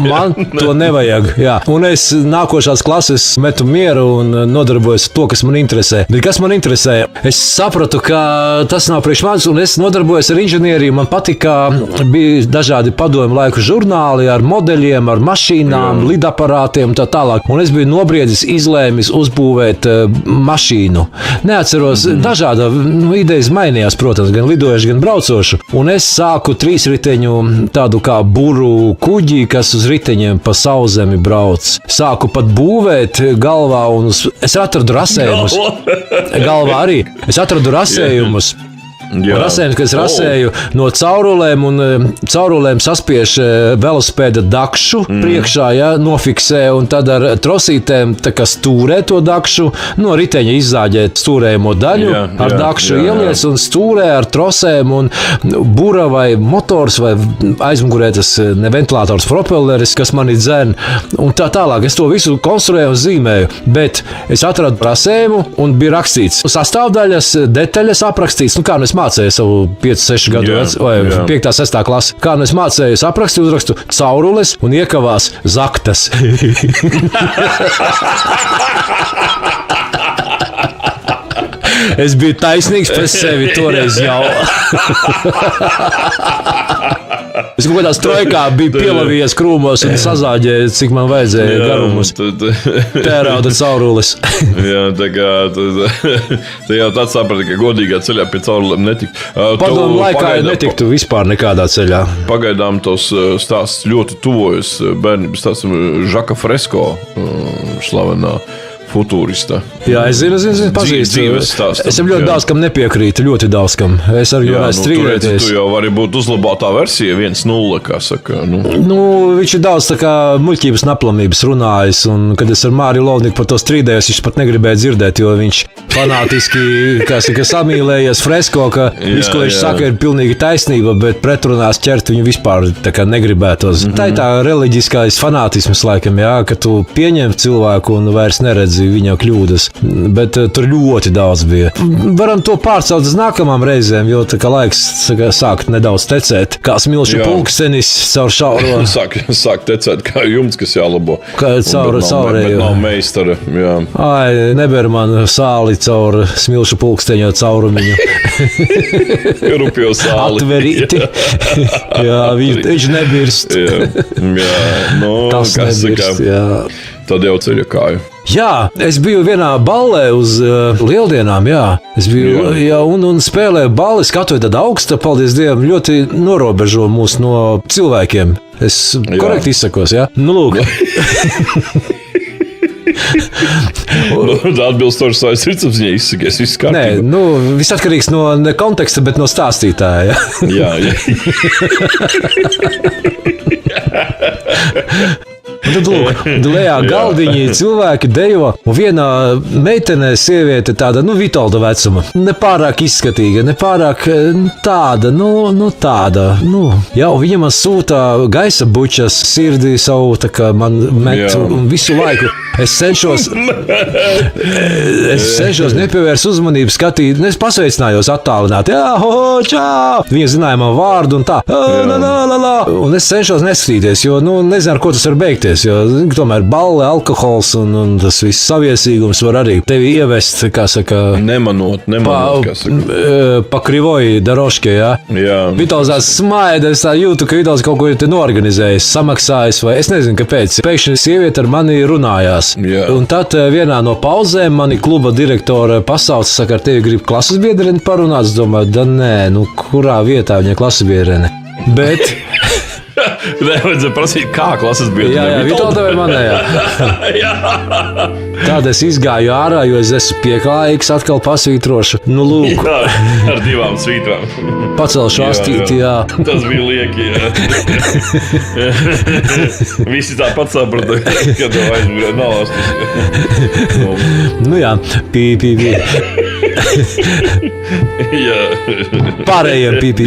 man to nevajag. Jā. Un es nākošās klases metu mieru un nodarbojos ar to, kas man interesē. Bet kas man interesē? Es sapratu, ka tas nav priekš manis, un es nodarbojos ar inženieriju. Man patika, bija dažādi padomu laiku žurnāli ar modeļiem, ar mašīnām, lidaparātiem un tā tālāk. Un es biju nobriedzis, izlēmis uzbūvēt mašīnu. Neatceros, dažāda idejas mainījās, protams, gan lidojuši, gan braucošu. Un es sāku trīsriteņu tādu kā buru kuģi, kas uz riteņiem pa sauszemi brauc. Sāku pat būvēt galvā, un es atradu rasējumus. Galvā arī. Es atradu rasējumus. Rasējums, kad es rasēju no caurulēm, un caurulēm saspiež velosipēda dakšu priekšā, nofiksē, un tad ar trosītēm stūrē to dakšu, no riteņa izzāģē stūrējumu daļu, ar dakšu ieliec un stūrē ar trosēm, un bura vai motors vai aizmugurē tas ventilators propelleris, kas mani dzen, un tā tālāk. Es to visu konstruēju un zīmēju, bet es atradu rasējumu un bija rakstīts sastāvdaļas, detaļas aprakstīts, kā es mācēju savu 5-6 gadu vai 5-6 klasi. Kā es mācēju, aprakstīju, uzrakstu caurules un iekavās zaktas. Es biju taisnīgs pret sevi toreiz jau. Es kaut kādā strojkā biju pielavījies krūmos un sazāģēju, cik man vajadzēja garumus. Tērauda caurules. Jā, tā kā tā jau tāds saprata, ka godīgā ceļā pie caurulēm netiktu. Padomu laikā netiktu vispār nekādā ceļā. Pagaidām tos stāsts ļoti tuvojas bērnības stāstam Žaka Fresko, slavenā futūrista. Jā, es zinu, pazīstu. Esam ļoti daudz kam nepiekrītu, ļoti daudz kam. Es arī varētu strīdēties. Tu jau vari būt uzlabotā versija 1.0, kā saka. Viņš ir daudz tā kā muļķības un aplamības runājis, un kad es ar Māriju Lovniku par to strīdējos, viņš pat negribēja dzirdēt, jo viņš fanātiski, kā saka, samīlējies Fresko, ka viss, ko viņš saka, ir pilnīgi taisnība, bet pretrunās ķert viņu vispār tā kā negribētos. Tā ir tā reliģiskais fanātisms, laikam, ka tu pieņem cilvēku un vairs neredzi viņa kļūdas, bet tur ļoti daudz bija. Varam to pārcelt uz nākamām reizēm, jo tā kā laiks sāk nedaudz tecēt, kā smilšu pulkstenis caur šauro. Sāk tecēt kā jumts, kas jālabo. Kā caurējo. Bet nav meistara, jā. Ai, neber man sāli caur smilšu pulksteņa caurumiņu. Rupjo sāli. Atverīti. Jā, viņš nebirst. Tas nebirst, jā. Tad jau ceļa kāju. Jā, es biju vienā ballē uz lieldienām, Es biju, un spēlēju balli, skatoju tad augsta, paldies Dievam, ļoti norobežo mūs no cilvēkiem. Es korekti izsakos, Nu, lūk. Atbilstoši savai sirdsapziņai izsakies, viss kārtībā. Nē, viss atkarīgs no ne konteksta, bet no stāstītāja. Jā. Un tad, lūk, lejā galdiņi cilvēki dejo, un vienā meitenē sieviete tāda, Vitolda vecuma, nepārāk izskatīga, nepārāk tāda, tāda, Jā, un viņa man sūta gaisa bučas sirdī savu, tā kā man met, un visu laiku es cenšos nepievērst uzmanību, skatīt, es pasveicinājos attālināt, čau! Viņa zināja man vārdu un tā, un es cenšos neskatīties, jo, nezinu, ar ko tas var beigties. Jo, tomēr balle, alkohols un tas viss saviesīgums var arī tevi ievest, kā saka, nemanot, kā saka. Pa krivoji daroškie, Vitals smaida, es tā jūtu, ka Vitals kaut ko ir te noorganizējis, samaksājis, vai es nezinu, kāpēc. Pēkšņi sieviete ar mani runājās. Un tad vienā no pauzēm mani kluba direktora pasauca, saka, ar tevi grib klases biedreni parunāt. Es domāju, nē, kurā vietā viņa klases biedreni? Bet, Nevajadzēja prasīt, kā klases biedri. jā, Vitolda vai manējā. Tad es izgāju ārā, jo es esmu pieklājīgs, atkal pasvītrošu. Nu, lūk, Ar 2 svītrām. pacelšu astīti, jā. Tas bija lieki, jā. Visi tāpat saprata, kad aizmirst nav astis. Nu jā, pī. Jā. Pārējiem pīpī.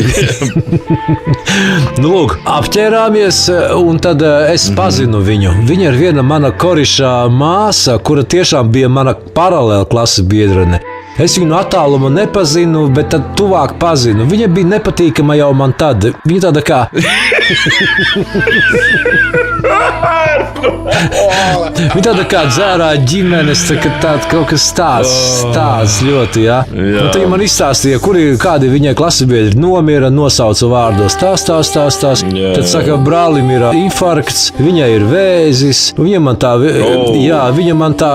Nu, lūk, apķērāmies, un tad es pazinu viņu. Viņa ir viena mana korišā māsa, kura tiešām bija mana paralēla klases biedrene. Es viņu no attāluma nepazinu, bet tad tuvāk pazinu. Viņa bija nepatīkama jau man tad. Viņa tāda kā... Viņa tāda kā dzērā ģimenes, tāda kaut kas tāds ļoti, jā. Un tad man izstāstīja, kādi viņai klasebiedri nomira, nosauca vārdos. Tās. Tad saka, brālim ir infarkts, viņai ir vēzis. Viņa man tā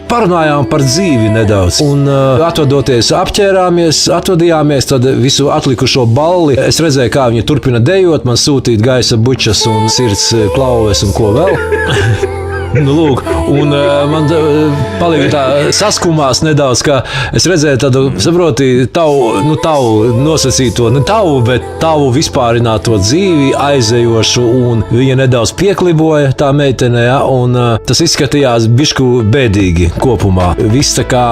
parunājām par dzīvi nedaudz. Un atvadoties, atvadījāmies, tad visu atlikušo balli. Es redzēju, kā viņi turpina dejot, man sūtīt gaisa bučas un sirds klauves un ko vēl. Nu, lūk, un man palika tā saskumās nedaudz, ka es redzēju tādu, saproti, tavu nosacīto, ne tavu, bet tavu vispārināto dzīvi aizejošu, un viņa nedaudz piekliboja tā meitene, ja, un tas izskatījās bišku bēdīgi kopumā. Viss tā kā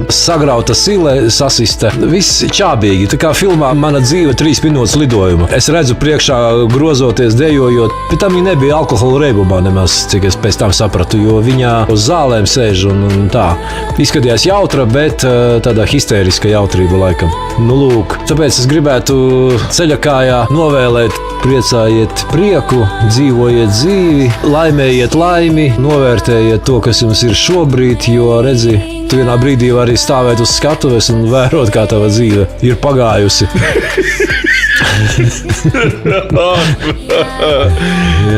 sagrauta sile, sasista, viss čābīgi, tā kā filmā Mana dzīve 3 minūtes lidojuma. Es redzu priekšā grozoties, dejojot, bet tam viņa nebija alkohola reibumā nemaz, cik es pēc tam sapratu, jo viņa uz zālēm sēž un tā. Izskatījās jautra, bet tādā histēriska jautrība laikam. Nu, lūk, tāpēc es gribētu ceļakājā novēlēt, priecājiet prieku, dzīvojiet dzīvi, laimējiet laimi, novērtējiet to, kas jums ir šobrīd, jo, redzi, tu vienā brīdī vari stāvēt uz skatuves un vērot, kā tava dzīve ir pagājusi.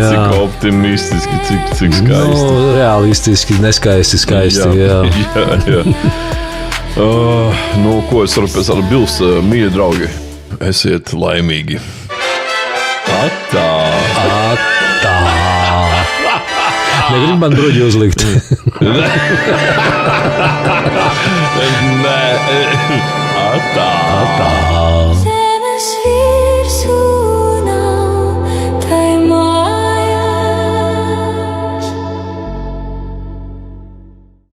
Cik optimistiski, cik skaisti. Nu, realistiski, neskaisti, skaisti. Jā. Nu, ko es varu pēc tāda bilst, mīļie draugi, esiet laimīgi. Atā. Negribu man bruģi uzlikt. Nē. Atā.